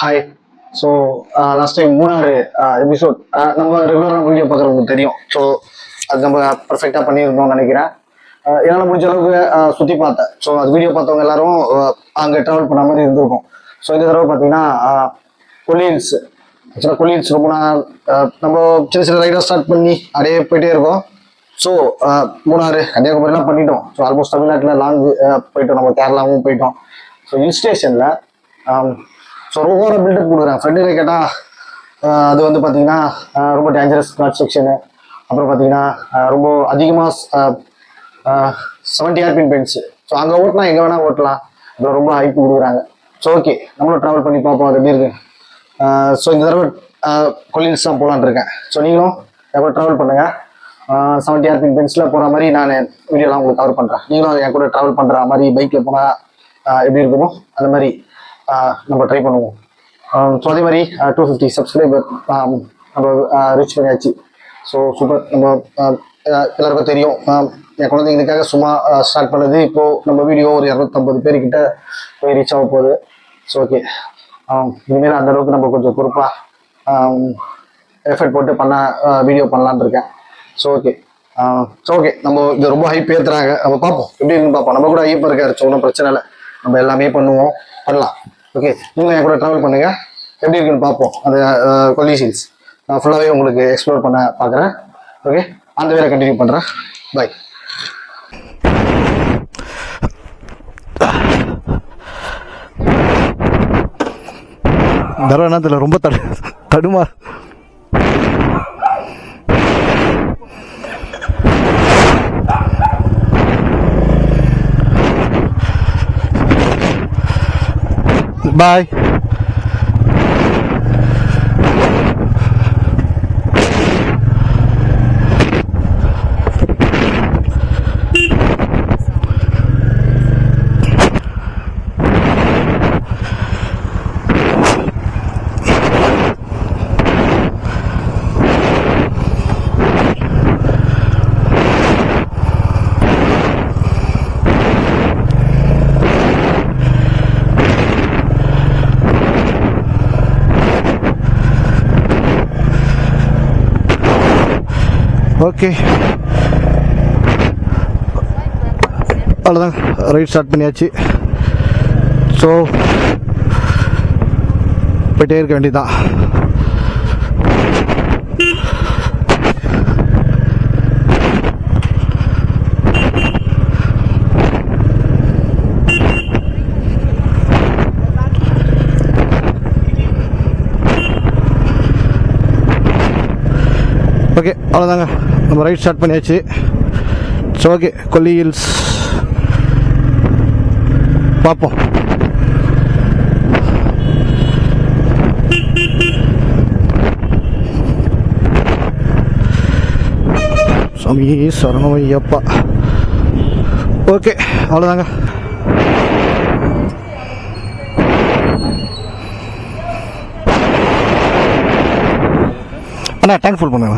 Hi. So last time Munnar episode நம்ம ரெகுலராக video பார்க்குறவங்களுக்கு தெரியும். ஸோ அது நம்ம பர்ஃபெக்டாக பண்ணியிருந்தோம்னு நினைக்கிறேன். என்னால் முடிஞ்ச அளவுக்கு சுற்றி பார்த்தேன். ஸோ அது வீடியோ பார்த்தவங்க எல்லாரும் அங்கே ட்ராவல் பண்ண மாதிரி இருந்திருக்கும். ஸோ இந்த தடவை பார்த்தீங்கன்னா கொல்லி ஹில்ஸ். ஆக்சுவலாக கொல்லி ஹில்ஸ் ரொம்ப நாள் நம்ம சின்ன சின்ன ரைடாக ஸ்டார்ட் பண்ணி அப்படியே போயிட்டே இருக்கோம். ஸோ மூணாறு கன்னியாகுமரிலாம் பண்ணிட்டோம். ஸோ ஆல்மோஸ்ட் தமிழ்நாட்டில் லாங் போயிட்டோம். நம்ம கேரளாவும் போயிட்டோம். ஸோ ஹில் ஸ்டேஷனில் ஸோ ஓவராக பில்டப் கொடுக்குறேன். ஃப்ரெண்டுகளை கேட்டால் அது வந்து பார்த்தீங்கன்னா ரொம்ப டேஞ்சரஸ் காட் செக்ஷனு. அப்புறம் பார்த்தீங்கன்னா ரொம்ப அதிகமாக 70 ஆர்பிஎம் பென்ஸு. ஸோ அங்கே ஓட்டலாம், எங்கே வேணால் ஓட்டலாம். அப்புறம் ரொம்ப ஹைப் கொடுக்குறாங்க. ஸோ ஓகே, நம்மளும் ட்ராவல் பண்ணி பார்ப்போம் அது எப்படி இருக்கு. ஸோ இந்த தடவை கொல்லி ஹில்ஸ் தான் போகலான்னு இருக்கேன். ஸோ நீங்களும் என் கூட ட்ராவல் பண்ணுங்கள். 70 ஆர்பிஎம் பென்ஸில் போகிற மாதிரி நான் வீடியோலாம் உங்களுக்கு கவர் பண்ணுறேன். நீங்களும் என் கூட ட்ராவல் பண்ணுற மாதிரி பைக்கில் போனால் எப்படி இருக்குமோ அந்த மாதிரி நம்ம ட்ரை பண்ணுவோம். ஸோ அதே மாதிரி 250 சப்ஸ்கிரைபர் நம்ம ரீச் பண்ணியாச்சு. So super. நம்ம எல்லாருக்கும் தெரியும், என் குழந்தைங்களுக்காக சும்மா ஸ்டார்ட் பண்ணது. இப்போது நம்ம வீடியோ ஒரு 250 பேர்கிட்ட போய் ரீச் ஆக போகுது. ஸோ ஓகே, இனிமேல் அந்த அளவுக்கு நம்ம கொஞ்சம் பொறுப்பாக எஃபர்ட் போட்டு வீடியோ பண்ணலான்னு இருக்கேன். ஸோ ஓகே நம்ம இது ரொம்ப ஹைப் ஏற்றுறாங்க. நம்ம பார்ப்போம் எப்படி இருக்குன்னு பார்ப்போம். நம்ம கூட ஹைப்பாக இருக்காரு. ஸோ ஒன்றும் பிரச்சனை இல்லை, நம்ம எல்லாமே பண்ணலாம். ஓகே, நீங்களும் என் கூட ட்ராவல் பண்ணுங்க, எப்படி இருக்குன்னு பார்ப்போம். அந்த கொல்லி ஹில்ஸ் நான் ஃபுல்லாகவே உங்களுக்கு எக்ஸ்ப்ளோர் பண்ண பார்க்குறேன். ஓகே, அந்த வேலை கண்டினியூ பண்ணுறேன். பை. தரவனத்தில் ரொம்ப தடுமா. பாய். ஓகே, அவ்வளோதான், ரைட் ஸ்டார்ட் பண்ணியாச்சு. ஸோ போயிட்டே இருக்க வேண்டியதுதான். ஓகே, அவ்வளோதாங்க, நம்ம ரைட் ஸ்டார்ட் பண்ணியாச்சு. ஸோ ஓகே, கொல்லி ஹில்ஸ் பார்ப்போம். சாமி சரணமையப்பா. ஓகே, அவ்வளோதாங்க. அண்ணா டேங்க் ஃபுல் பண்ணுங்க.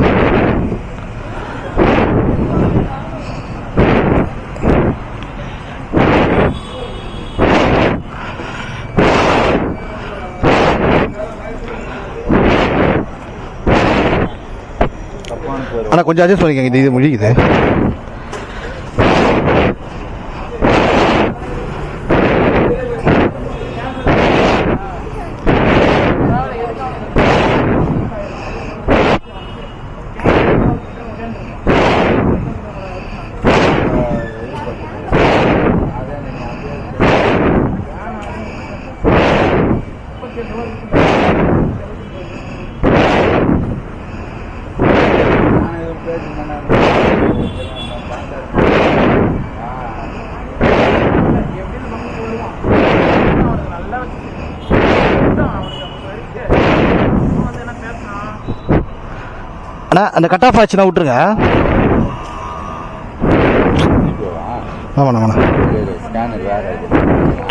அண்ணா கொஞ்சம் அட்ஜஸ்ட் பண்ணிக்கங்க, இது முடிக்குது. அண்ணா அந்த கட் ஆஃப் ஆச்சுன்னா விட்டுருங்க. ஆமாண்ணா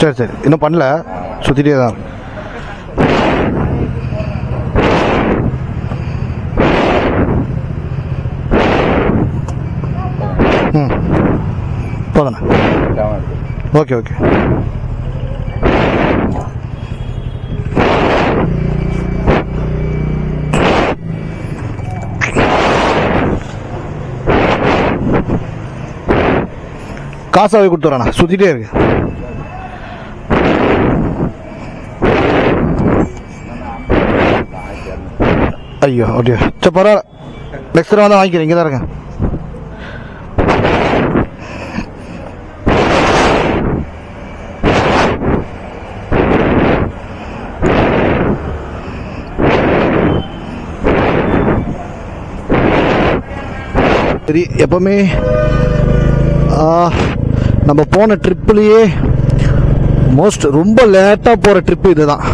சரி, இன்னும் பண்ணல, சுற்றிட்டே தான். போதுண்ணா. ஓகே காசாவே கொடுத்துட்றேண்ணா, சுற்றிட்டே இருக்கு. ஐயோ அப்படியே சரி பரவாயில்ல, நெக்ஸ்ட் தடவை வந்து வாங்கிக்கிறேன், இங்கே தான் இருக்கேன். சரி, எப்பவுமே நம்ம போன ட்ரிப்புலேயே ரொம்ப லேட்டாக போகிற ட்ரிப்பு இது தான்.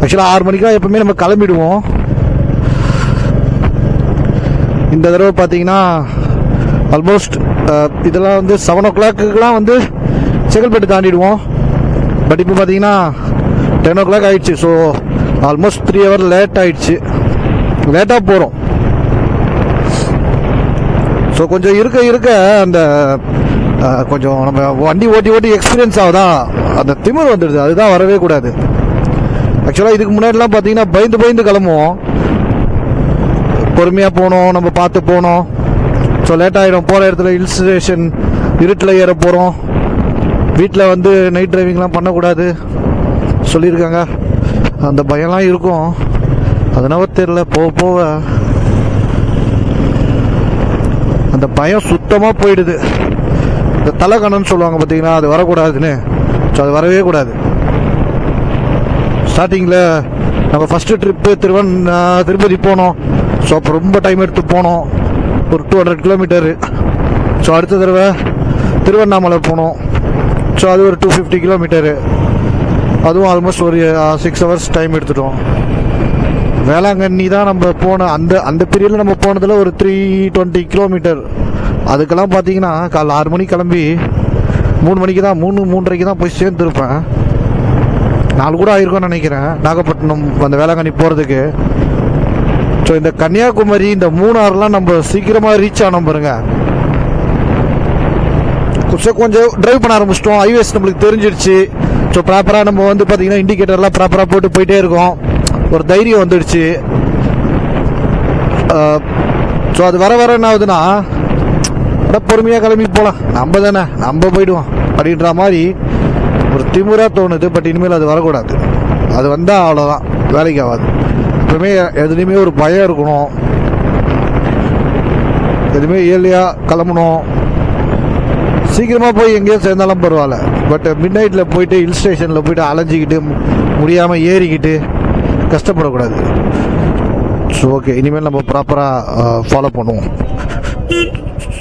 ஆக்சுவலாக 6 மணிக்கெலாம் எப்பவுமே நம்ம கிளம்பிடுவோம். இந்த தடவை பார்த்தீங்கன்னா ஆல்மோஸ்ட் இதெல்லாம் வந்து 7 o'clock வந்து செங்கல்பட்டு தாண்டிடுவோம். பட் இப்போ பார்த்தீங்கன்னா 10 o'clock ஆயிடுச்சு. ஸோ ஆல்மோஸ்ட் 3 hours லேட் ஆயிடுச்சு, லேட்டாக போகிறோம். ஸோ கொஞ்சம் இருக்க அந்த கொஞ்சம் நம்ம வண்டி ஓட்டி எக்ஸ்பீரியன்ஸ் ஆகுதான், அந்த திமிர் வந்துடுது. அதுதான் வரவே கூடாது. ஆக்சுவலாக இதுக்கு முன்னாடிலாம் பார்த்தீங்கன்னா பயந்து கிளம்புவோம். பொறுமையாக போனோம், நம்ம பார்த்து போனோம். ஸோ லேட் ஆகிடும். போகிற இடத்துல ஹில் ஸ்டேஷன் இருட்டில் ஏற போகிறோம். வீட்டில் வந்து நைட் டிரைவிங்லாம் பண்ணக்கூடாது சொல்லியிருக்காங்க. அந்த பயம்லாம் இருக்கும். அதனால தெரில, போக அந்த பயம் சுத்தமாக போயிடுது. இந்த தலைக்கணன்னு சொல்லுவாங்க பார்த்தீங்கன்னா, அது வரக்கூடாதுன்னு. ஸோ அது வரவே கூடாது. ஸ்டார்டிங்கில் நம்ம ஃபஸ்ட்டு ட்ரிப்பு திருப்பதி போனோம். ஸோ அப்போ ரொம்ப டைம் எடுத்து போனோம், ஒரு 200 kilometers. ஸோ அடுத்த தடவை திருவண்ணாமலை போனோம். ஸோ அது ஒரு 250 kilometers. அதுவும் ஆல்மோஸ்ட் ஒரு 6 hours டைம் எடுத்துட்டோம். வேளாங்கண்ணி தான் நம்ம போன அந்த பீரியடில் நம்ம போனதில் ஒரு 320 kilometers. அதுக்கெல்லாம் பார்த்தீங்கன்னா காலைல 6 மணிக்கு கிளம்பி 3 மணிக்கு தான் 3:30க்கு தான் போய் சேர்ந்துருப்பேன். 4 கூட ஆயிருக்கும்னு நினைக்கிறேன் நாகப்பட்டினம் அந்த வேளாங்கண்ணி போகிறதுக்கு. ஸோ இந்த கன்னியாகுமரி, இந்த மூணாறுலாம் நம்ம சீக்கிரமாக ரீச் ஆனோம் பாருங்க. கொஞ்சம் டிரைவ் பண்ண ஆரம்பிச்சிட்டோம். ஹைவேஸ் நம்மளுக்கு தெரிஞ்சிடுச்சு. ஸோ ப்ராப்பராக நம்ம வந்து பார்த்தீங்கன்னா இண்டிகேட்டர்லாம் ப்ராப்பராக போட்டு போயிட்டே இருக்கோம். ஒரு தைரியம் வந்துடுச்சு. ஸோ அது வர என்ன ஆகுதுன்னா, பொறுமையாக கிளம்பி போகலாம், நம்ம தானே, நம்ம போயிடுவோம் அப்படின்ற மாதிரி ஒரு திமுறாக தோணுது. பட் இனிமேல் அது வரக்கூடாது. அது வந்தால் அவ்வளோதான், வேலைக்கு ஆகாது. எப்பவுமே எதுலேயுமே ஒரு பயம் இருக்கணும். எதுவுமே ஏர்லியாக கிளம்பணும். சீக்கிரமாக போய் எங்கேயோ சேர்ந்தாலும் பரவாயில்ல. பட் மிட் நைட்டில் போயிட்டு ஹில் ஸ்டேஷனில் போயிட்டு அலைஞ்சிக்கிட்டு முடியாமல் ஏறிக்கிட்டு கஷ்டப்படக்கூடாது. ஸோ ஓகே, இனிமேல் நம்ம ப்ராப்பராக ஃபாலோ பண்ணுவோம்.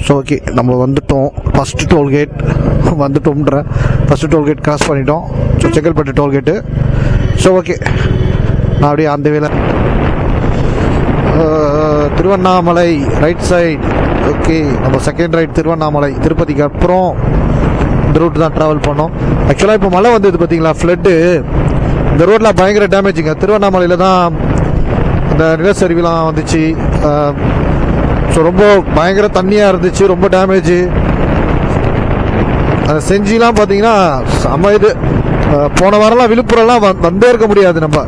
ஸோ ஓகே, நம்ம வந்துட்டோம். First tollgate first tollgate cross பண்ணிட்டோம். So Chengalpattu tollgate. So okay, நான் அப்படியே அந்த வேலை திருவண்ணாமலை ரைட் சைடு. ஓகே, நம்ம செகண்ட் ரைட் திருவண்ணாமலை. திருப்பதிக்கு அப்புறம் இந்த ரூட் தான் ட்ராவல் பண்ணோம். ஆக்சுவலாக இப்போ மழை வந்தது பார்த்தீங்களா, ஃப்ளட்டு. இந்த ரோட்டில் பயங்கர டேமேஜுங்க. திருவண்ணாமலையில் தான் இந்த நிலச்சரிவுலாம் வந்துச்சு. ஸோ ரொம்ப பயங்கர தண்ணியாக இருந்துச்சு, ரொம்ப டேமேஜு. அந்த செஞ்சிலாம் பார்த்தீங்கன்னா செம்ம இது. போன வாரம்லாம் விழுப்புரம்லாம் வந்தே இருக்க முடியாது நம்ம.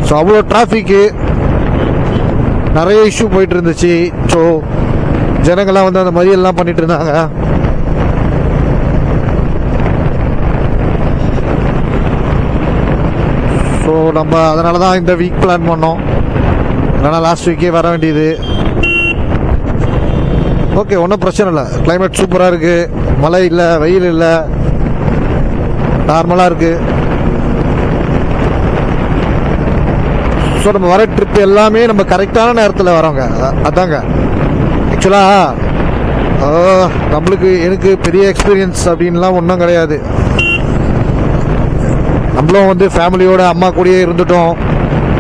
ஸோ அவ்வளோ டிராஃபிக்கு, நிறைய இஷ்யூ போயிட்டு இருந்துச்சு. ஸோ ஜனங்கள்லாம் வந்து அந்த மறியல்லாம் பண்ணிட்டு இருந்தாங்க. ஸோ நம்ம அதனால தான் இந்த வீக் பிளான் பண்ணோம். இல்லைனா லாஸ்ட் வீக்கே வர வேண்டியது. ஓகே, ஒன்றும் பிரச்சனை இல்லை. கிளைமேட் சூப்பராக இருக்குது. மழை இல்லை, வெயில் இல்லை, நார்மலாக இருக்குது. ஸோ நம்ம வர ட்ரிப் எல்லாமே நம்ம கரெக்டான நேரத்தில் வரோங்க. அதாங்க ஆக்சுவலாக எனக்கு பெரிய எக்ஸ்பீரியன்ஸ் அப்படின்லாம் ஒன்றும் கிடையாது. நம்மளும் வந்து ஃபேமிலியோட அம்மா கூடயே இருந்துட்டோம்.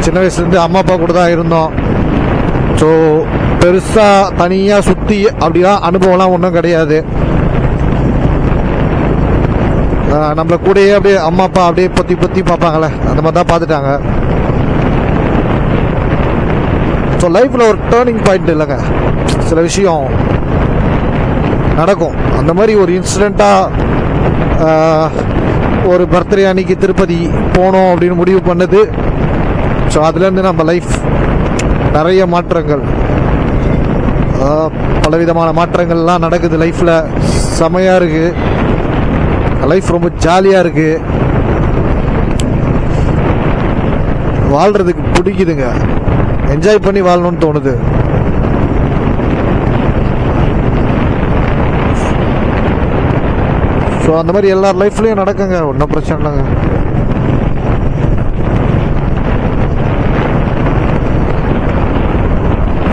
சின்ன வயசுலேருந்து அம்மா அப்பா கூட தான் இருந்தோம். ஸோ பெருசாக தனியாக சுற்றி அப்படிலாம் அனுபவம்லாம் ஒன்றும் கிடையாது. நம்மளை கூடயே அப்படியே அம்மா அப்பா அப்படியே பொத்தி பார்ப்பாங்களே, அந்த மாதிரி தான் பார்த்துட்டாங்க. ஸோ லைஃப்பில் ஒரு டேர்னிங் பாயிண்ட் இல்லைங்க, சில விஷயம் நடக்கும். அந்த மாதிரி ஒரு இன்சிடெண்ட்டாக ஒரு பர்த்டே அன்னைக்கு திருப்பதி போனோம் அப்படின்னு முடிவு பண்ணது. ஸோ அதுலேருந்து நம்ம லைஃப் நிறைய மாற்றங்கள். பலவிதமான மாற்றங்கள்லாம் நடக்குது லைஃப்பில். செமையாக இருக்குது லைஃப், ரொம்ப ஜாலியாக இருக்குது, வாழ்கிறதுக்கு பிடிக்குதுங்க, என்ஜாய் பண்ணி வாழணும்னு தோணுது. ஸோ அந்த மாதிரி எல்லார் லைஃப்லேயும் நடக்குங்க, ஒன்றும் பிரச்சனை இல்லைங்க.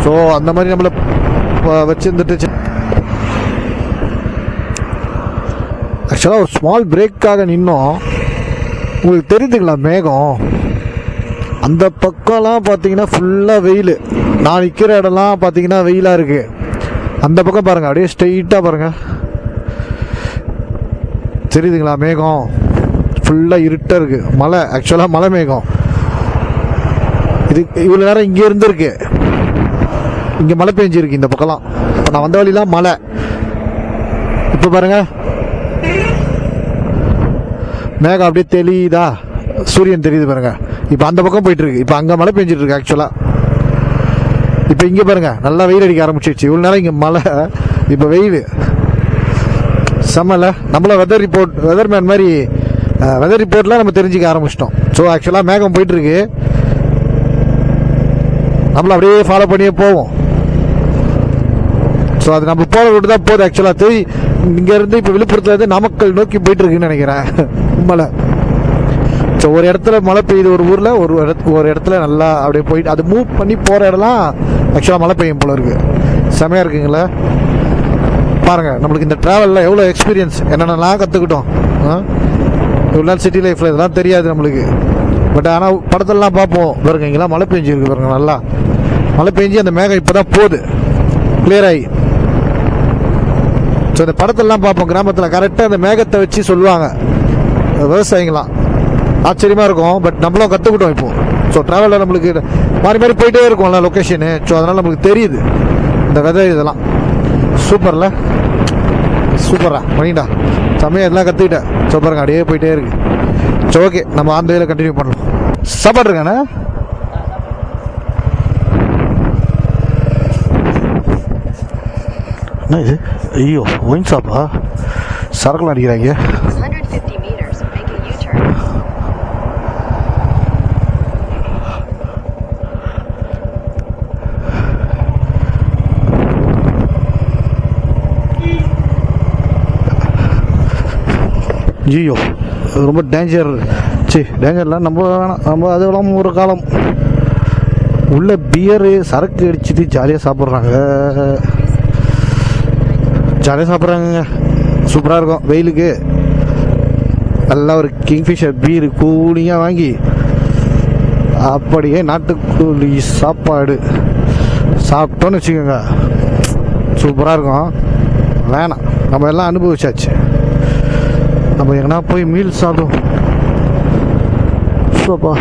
ஸோ அந்த மாதிரி நம்மளை வச்சுருந்துட்டு ஆக்சுவலாக ஒரு ஸ்மால் பிரேக்காக நின்னோம். உங்களுக்கு தெரியுதுங்களா மேகம்? அந்த பக்கம்லாம் பார்த்தீங்கன்னா ஃபுல்லாக வெயில். நான் நிற்கிற இடம்லாம் பார்த்தீங்கன்னா வெயிலாக இருக்குது. அந்த பக்கம் பாருங்கள், அப்படியே ஸ்ட்ரெயிட்டாக பாருங்கள், தெரியுதுங்களா மேகம்? ஃபுல்லாக இருட்டாக இருக்குது. மழை, ஆக்சுவலாக மழை மேகம். இது இவ்வளோ நேரம் இங்கே இருந்திருக்கு, இங்கே மழை பெஞ்சிருக்கு இந்த பக்கம்லாம். இப்போ நான் வந்த வழிலாம் மழை. இப்போ பாருங்க மேகம் அப்படியே தெளியுதா, சூரியன் தெரியுது பாருங்க. இப்போ அந்த பக்கம் போயிட்டு இருக்கு, இப்போ அங்கே மழை பெஞ்சிட்டு இருக்கு ஆக்சுவலாக. இப்போ இங்கே பாருங்க நல்லா வெயில் அடிக்க ஆரம்பிச்சிருச்சு. இவ்வளோ நேரம் இங்கே மழை, இப்போ வெயில். செம்மல நம்மள வெதர்மேன் மாதிரி வெதர் ரிப்போர்ட்லாம் நம்ம தெரிஞ்சுக்க ஆரம்பிச்சிட்டோம். ஸோ ஆக்சுவலாக மேகம் போயிட்டு இருக்கு, நம்மள அப்படியே ஃபாலோ பண்ணியே போவோம். ஸோ அது நம்ம போகிற ரூட்டு தான் போகுது ஆக்சுவலாக. இங்கேருந்து இப்போ விழுப்புரத்துலேருந்து நாமக்கல் நோக்கி போயிட்டு இருக்குன்னு நினைக்கிறேன் மழை. ஸோ ஒரு இடத்துல மழை பெய்யுது, ஒரு ஊரில் ஒரு இடத்துல நல்லா அப்படியே போயிட்டு அது மூவ் பண்ணி போகிற இடம்லாம் ஆக்சுவலாக மழை பெய்யும் போல இருக்குது. செமையாக இருக்குங்களே பாருங்கள். நம்மளுக்கு இந்த ட்ராவலில் எவ்வளோ எக்ஸ்பீரியன்ஸ், என்னென்னலாம் கற்றுக்கிட்டோம். இவ்வளோ நாள் சிட்டி லைஃப்பில் இதெல்லாம் தெரியாது நம்மளுக்கு. பட் ஆனால் படத்துலலாம் பார்ப்போம் பாருங்க, இங்கெல்லாம் மழை பெஞ்சிருக்கு பாருங்க, நல்லா மழை பெஞ்சு அந்த மேகம் இப்போ தான் போகுது கிளியர் ஆகி. ஸோ இந்த படத்துலலாம் பார்ப்போம் கிராமத்தில், கரெக்டாக அந்த மேகத்தை வச்சு சொல்லுவாங்க விவசாயிங்களாம். ஆச்சரியமாக இருக்கும். பட் நம்மளும் கற்றுக்கிட்டோம் இப்போ. ஸோ ட்ராவலில் நம்மளுக்கு மாறி மாறி போயிட்டே இருக்கும்ல லொக்கேஷனு. ஸோ அதனால் நம்மளுக்கு தெரியுது இந்த வெதர் இதெல்லாம். சூப்பரில் சூப்பரா மணிடா, சமயம் இதெல்லாம் கற்றுக்கிட்டேன். ஸோ பாருங்க அப்படியே போயிட்டே இருக்கு. ஸோ ஓகே, நம்ம அந்த இதில் கண்டினியூ பண்ணலாம். சாப்பாடு இருக்காண்ணே? என்ன இது? ஐயோ, ஒயின் ஷாப்பா? சரக்குலாம் அடிக்கிறாங்க. ஐயோ ரொம்ப டேஞ்சர். டேஞ்சர்லாம் நம்ம வேணாம், நம்ம அதெல்லாம் ஒரு காலம் உள்ள பியரு சரக்கு அடிச்சுட்டு ஜாலியாக சாப்பிட்றாங்க, ஜாலியாக சாப்பிட்றாங்க. சூப்பராக இருக்கும் வெயிலுக்கு. நல்லா ஒரு கிங்ஃபிஷர் பீரு கூலிங்காக வாங்கி அப்படியே நாட்டுக்கோழி சாப்பாடு சாப்பிட்டோன்னு வச்சுக்கோங்க, சூப்பராக இருக்கும். வேணாம், நம்ம எல்லாம் அனுபவிச்சாச்சு. நம்ம எங்கன்னா போய் மீல் சாப்பிடும். சூப்பா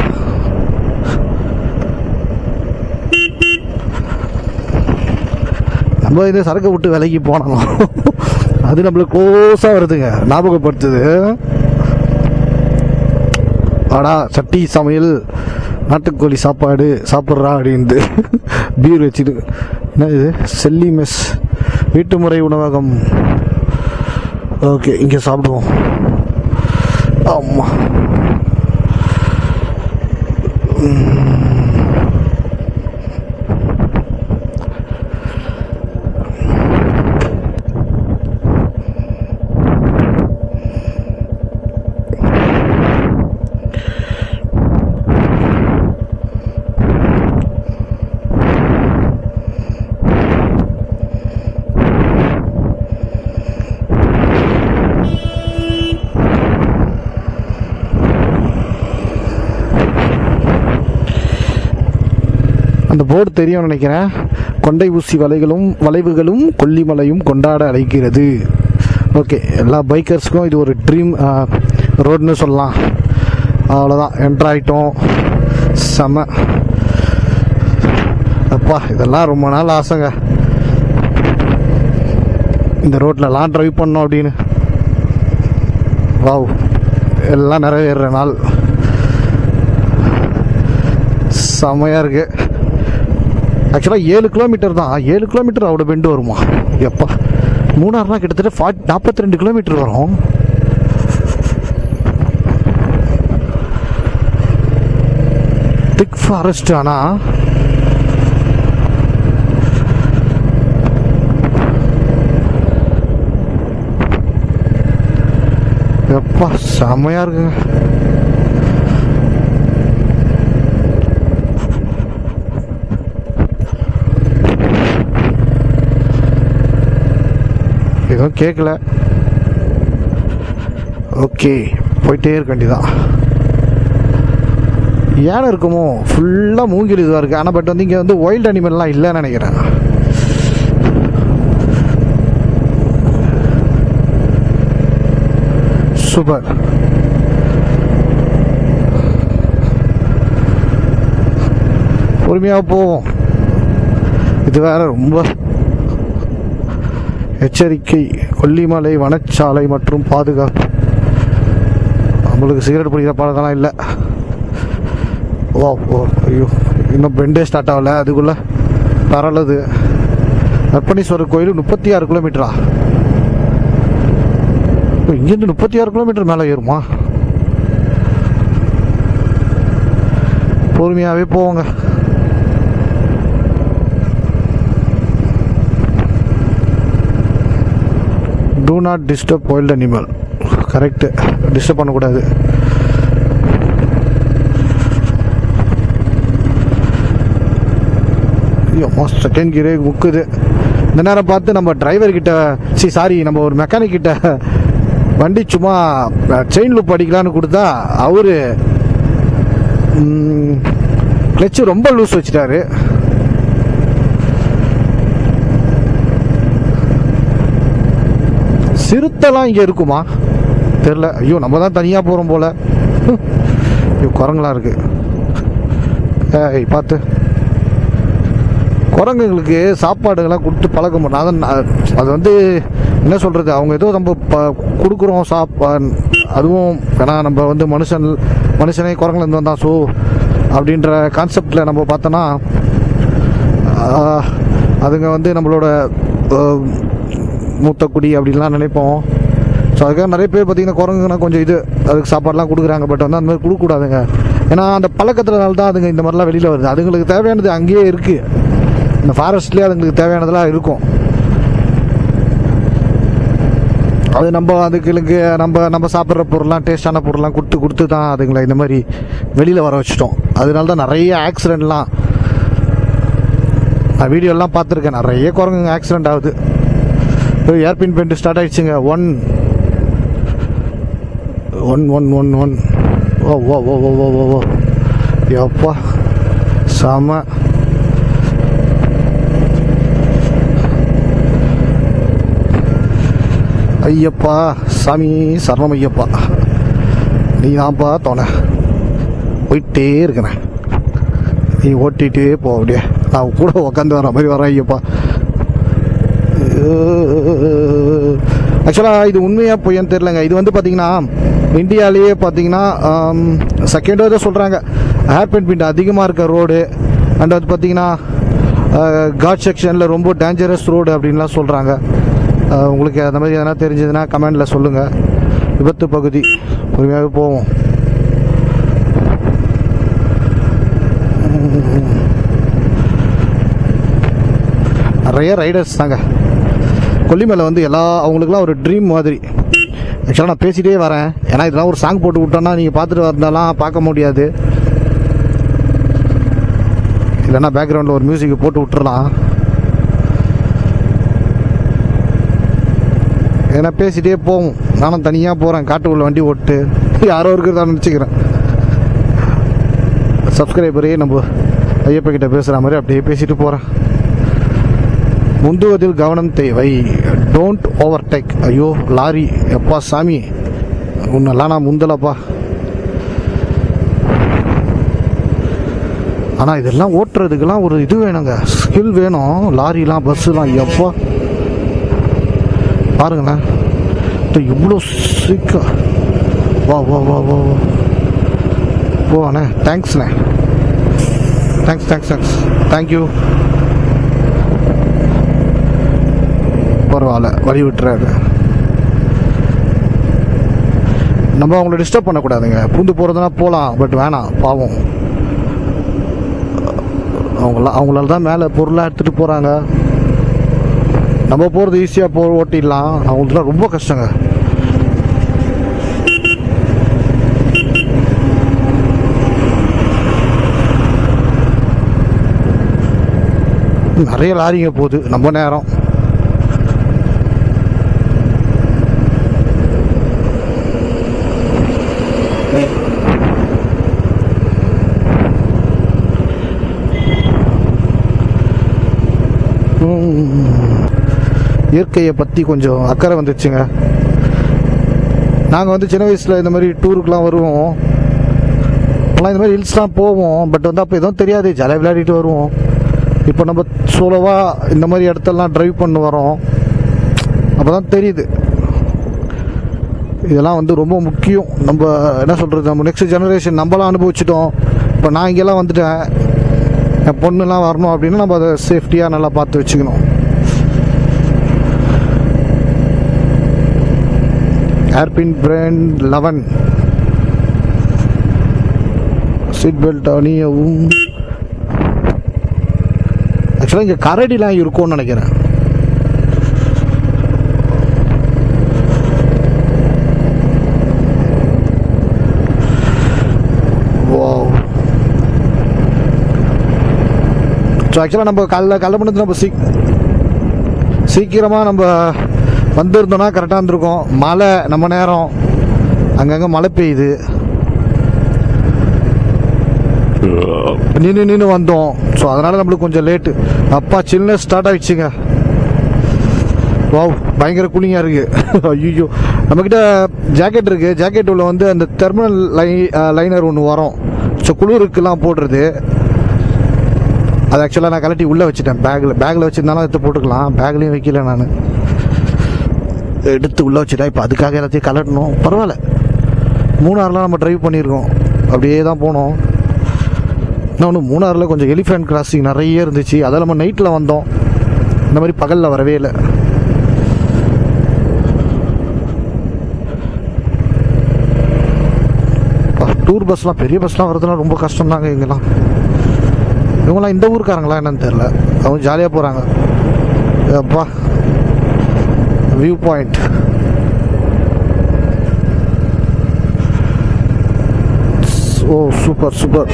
நம்ம இந்த சரக்கு விட்டு விலைக்கு போனோம், அது நம்மளுக்கு க்ளோஸாக வருதுங்க, ஞாபகப்படுத்துது. ஆடா சட்டி சமையல் நாட்டுக்கோழி சாப்பாடு சாப்பிட்றா அப்படின்ட்டு பீர் வச்சுட்டு. என்ன இது? செல்லி மெஸ் வீட்டு முறை உணவகம். ஓகே, இங்கே சாப்பிடுவோம். ஆமாம், அந்த போர்டு தெரியும்னு நினைக்கிறேன். கொண்டை ஊசி வளைவுகளும் கொல்லிமலையும் கொண்டாட அழைக்கிறது. ஓகே, எல்லா பைக்கர்ஸ்க்கும் இது ஒரு ட்ரீம் ரோடுன்னு சொல்லலாம். அவ்வளோதான், என்ட்ரு ஆகிட்டோம். செம அப்பா, இதெல்லாம் ரொம்ப நாள் ஆசைங்க, இந்த ரோட்லலாம் ட்ரைவ் பண்ணோம் அப்படின்னு. வாவ், எல்லாம் நிறைவேற நாள். செமையாக இருக்குது. ஆக்சுவலாக 7 கிலோமீட்டர் தான், 7 கிலோமீட்டர் அவ்வளோ பெண்டு வருமா எப்பா. மூணாறுனா கிட்டத்தட்ட 42 கிலோமீட்டர் வரும். திக் ஃபாரஸ்ட். ஆனால் எப்பா செம்மையா இருக்குங்க. எதுவும் கேட்கல. ஓகே, போயிட்டே இருக்க வேண்டியதான். யானை இருக்குமோ, ஃபுல்லாக மூங்கில் இதுவாக இருக்குது. ஆனால் பட் வந்து இங்கே வந்து வைல்டு அனிமல்லாம் இல்லைன்னு நினைக்கிறேன். சூப்பர். பொறுமையாக போவோம். இது வேற ரொம்ப எச்சரிக்கை. கொல்லிமலை வனச்சாலை மற்றும் பாதுகாப்பு. நம்மளுக்கு சிகரெட் பிடிக்கிற பழக்கம்லாம் இல்லை. ஓ ஓ ஐயோ, இன்னும் பெண்டே ஸ்டார்ட் ஆகலை, அதுக்குள்ளே பரலது. அர்ப்பணீஸ்வரர் கோயில் 36 கிலோமீட்டரா? இங்கேருந்து 36 கிலோமீட்டர் மேலே ஏறுமா? பொறுமையாகவே போவோங்க. Do not disturb wild animal. Correct, disturb பண்ணக்கூடாது. செகண்ட் கியரே முக்குது. இந்த நேரம் பார்த்து நம்ம டிரைவர்கிட்ட நம்ம ஒரு மெக்கானிக் கிட்ட வண்டி சும்மா செயின் லூப் அடிக்கலான்னு கொடுத்தா அவரு கிளச்சு ரொம்ப லூஸ் வச்சுட்டாரு. சிறுத்தைலாம் இங்கே இருக்குமா தெரில. ஐயோ, நம்ம தான் தனியாக போகிறோம் போல. ஐயோ, குரங்கெலாம் இருக்கு. ஏய் பார்த்து, குரங்குங்களுக்கு சாப்பாடுகள்லாம் கொடுத்து பழக்க மாட்டோம். அது வந்து என்ன சொல்கிறது, அவங்க ஏதோ நம்ம கொடுக்குறோம் அதுவும் ஏன்னா நம்ம வந்து மனுஷனே குரங்குலேருந்து வந்தான். ஸோ அப்படின்ற கான்செப்டில் நம்ம பார்த்தோன்னா அதுங்க வந்து நம்மளோட மூத்த குடி அப்படின்லாம் நினைப்போம். ஸோ அதுக்காக நிறைய பேர் பார்த்திங்கன்னா குரங்குனா கொஞ்சம் அதுக்கு சாப்பாடுலாம் கொடுக்குறாங்க. பட் வந்து அந்த மாதிரி கொடுக்கக்கூடாதுங்க. ஏன்னா அந்த பழக்கத்துலனால தான் அதுங்க இந்த மாதிரிலாம் வெளியில் வருது. அதுங்களுக்கு தேவையானது அங்கேயே இருக்குது. இந்த ஃபாரஸ்ட்லேயே அதுங்களுக்கு தேவையானதெல்லாம் இருக்கும். அது அதுங்களுக்கு நம்ம சாப்பிட்ற பொருள்லாம், டேஸ்டான பொருள்லாம் கொடுத்து தான் அதுங்களை இந்த மாதிரி வெளியில் வர வச்சுட்டோம். அதனால தான் நிறைய ஆக்சிடெண்ட்லாம் நான் வீடியோலாம் பார்த்துருக்கேன். நிறைய குரங்குங்க ஆக்சிடெண்ட் ஆகுது. ஏர்பின் பெயிண்ட் ஸ்டார்ட் ஆகிடுச்சுங்க. 1 ஓ ஓ ஓ ஓ ஓ ஓ எப்பா செம. ஐயப்பா சாமி சரணம் ஐயப்பா, நீ தான்ப்பா தோண. போயிட்டே இருக்கிறேன், நீ ஓட்டிகிட்டே போ. அப்படியே நான் கூட உக்காந்து வர மாதிரி வரேன். ஐயப்பா, ஆக்சுவலாக இது உண்மையாக பொய்யான்னு தெரிலங்க. இது வந்து பார்த்தீங்கன்னா இந்தியாவிலேயே பார்த்தீங்கன்னா செகண்டோ தான் சொல்கிறாங்க ஹேர்பின் பிண்ட் அதிகமாக இருக்க ரோடு. அண்ட் அது பார்த்தீங்கன்னா காட் செக்ஷனில் ரொம்ப டேஞ்சரஸ் ரோடு அப்படின்லாம் சொல்கிறாங்க. உங்களுக்கு அந்த மாதிரி எதனா தெரிஞ்சதுன்னா கமெண்டில் சொல்லுங்கள். விபத்து பகுதி, பொறுமையாகவே போவோம். நிறைய ரைடர்ஸ் தாங்க கொல்லிமலை வந்து அவங்களுக்குலாம் ஒரு ட்ரீம் மாதிரி. ஆக்சுவலாக நான் பேசிகிட்டே வரேன், ஏன்னா இதெல்லாம் ஒரு சாங் போட்டு விட்டோன்னா நீங்கள் பார்த்துட்டு வந்தாலாம் பார்க்க முடியாது. இல்லைன்னா பேக்ரவுண்டில் ஒரு மியூசிக் போட்டு விட்டுறலாம். ஏன்னா பேசிகிட்டே போவோம். நானும் தனியாக போகிறேன், காட்டுக்குள்ளே வண்டி ஓட்டு யாரோ இருக்கிறதா நினச்சிக்கிறேன். சப்ஸ்கிரைபரே நம்ம ஐயப்ப கிட்ட பேசுகிற மாதிரி அப்படியே பேசிட்டு போகிறேன். முந்துவதில் கவனம் தேவை, டோன்ட் ஓவர்டேக். ஐயோ லாரி, எப்பா சாமி உன்னெல்லாம் நான் முந்தலப்பா. ஆனால் இதெல்லாம் ஓட்டுறதுக்கெல்லாம் ஒரு இது வேணுங்க, ஸ்கில் வேணும். லாரிலாம் பஸ்ஸுலாம் எப்பா பாருங்களேன், இவ்வளோ சீக்கிரம். வா வா வா வா வா போவாண்ணே. தேங்க்ஸ்ண்ணே, தேங்க்ஸ் தேங்க்யூ. பரவாயில்ல, வழி விட்டுறாரு. நம்ம அவங்கள டிஸ்டர்ப் பண்ணக்கூடாதுங்க. பூந்து போகிறதுனா போகலாம், பட் வேணாம், பாவம். அவங்களால தான் மேலே பொருளாக எடுத்துகிட்டு போகிறாங்க. நம்ம போகிறது ஈஸியாக ஓட்டிடலாம், அவங்களுக்குலாம் ரொம்ப கஷ்டங்க. நிறைய லாரிங்க போகுது ரொம்ப நேரம். இயற்கையை பற்றி கொஞ்சம் அக்கறை வந்துடுச்சுங்க. நாங்கள் வந்து சின்ன வயசில் இந்த மாதிரி டூருக்குலாம் வருவோம். அப்போலாம் இந்த மாதிரி ஹில்ஸ்லாம் போவோம். பட் வந்து அப்போ எதுவும் தெரியாது, ஜாலியாக விளையாடிட்டு வருவோம். இப்போ நம்ம சோலோவாக இந்த மாதிரி இடத்தெல்லாம் ட்ரைவ் பண்ணி வரோம். அப்போ தான் தெரியுது இதெல்லாம் வந்து ரொம்ப முக்கியம். நம்ம என்ன சொல்கிறது, நம்ம நெக்ஸ்ட் ஜெனரேஷன் நம்மளாம் அனுபவிச்சிட்டோம். இப்போ நான் இங்கெல்லாம் வந்துட்டேன், என் பொண்ணுலாம் வரணும் அப்படின்னா நம்ம அதை சேஃப்டியாக நல்லா பார்த்து வச்சுக்கணும். ஏர்பின் பிராண்ட் 11 சீட் பெல்ட் அணியவும். ஆக்சுவலாக இங்கே கரடிலாம் இருக்கும்னு நினைக்கிறேன். ஸோ ஆக்சுவலாக நம்ம காலைல பண்ணது நம்ம சீக்கிரமாக நம்ம வந்திருந்தோன்னா கரெக்டாக இருந்திருக்கும். மழை நம்ம நேரம் அங்கங்கே மழை பெய்யுது, நின்று வந்தோம். ஸோ அதனால் நம்மளுக்கு கொஞ்சம் லேட்டு. அப்பா சில்னஸ் ஸ்டார்ட் ஆகிடுச்சுங்க. வாவ், பயங்கர கூலிங்காக இருக்குது. ஐயோ, நம்மக்கிட்ட ஜாக்கெட் இருக்குது. ஜாக்கெட் உள்ள வந்து அந்த தெர்மல் லைனர் ஒன்று வரும். ஸோ குளிருக்குலாம் போடுறது. அது ஆக்சுவலாக நான் கலட்டி உள்ளே வச்சுட்டேன். பேக்கில் வச்சுருந்தாலும் எடுத்து போட்டுக்கலாம். பேக்லேயும் வைக்கல, நான் எடுத்து உள்ளே வச்சுட்டேன். இப்போ அதுக்காக எல்லாத்தையும் கலட்டணும். பரவாயில்ல, மூணாறுலாம் நம்ம ட்ரைவ் பண்ணியிருக்கோம், அப்படியே தான் போனோம். இன்னொன்று மூணாறில் கொஞ்சம் எலிஃபென்ட் கிராசிங் நிறைய இருந்துச்சு. அதை நம்ம நைட்டில் வந்தோம், இந்த மாதிரி பகலில் வரவே இல்லை. டூர் பஸ்லாம், பெரிய பஸ்லாம் வரதுலாம் ரொம்ப கஷ்டம் தாங்க. இங்கெல்லாம் இவங்களாம் இந்த ஊருக்காரங்களா என்னன்னு தெரில, அவங்க ஜாலியாக போகிறாங்க. அப்பா, வியூ பாயிண்ட். ஓ சூப்பர் சூப்பர்.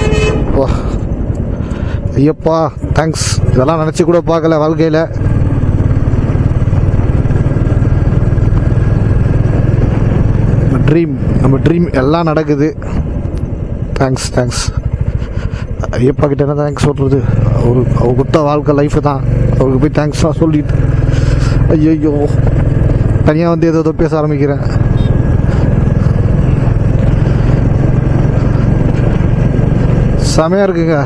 வா ஐயப்பா, தேங்க்ஸ். இதெல்லாம் நினச்சி கூட பார்க்கல வாழ்க்கையில். நம்ம ட்ரீம் எல்லாம் நடக்குது. Thanks thanks. ஐயப்பா கிட்ட என்ன தேங்க்ஸ் சொல்கிறது? அவர் கொடுத்த வாழ்க்கை லைஃபு தான், அவருக்கு போய் தேங்க்ஸ்லாம் சொல்லிட்டு ஐயோ தனியாக வந்து ஏதோ பேச ஆரம்பிக்கிறேன். செமையாக இருக்குங்க.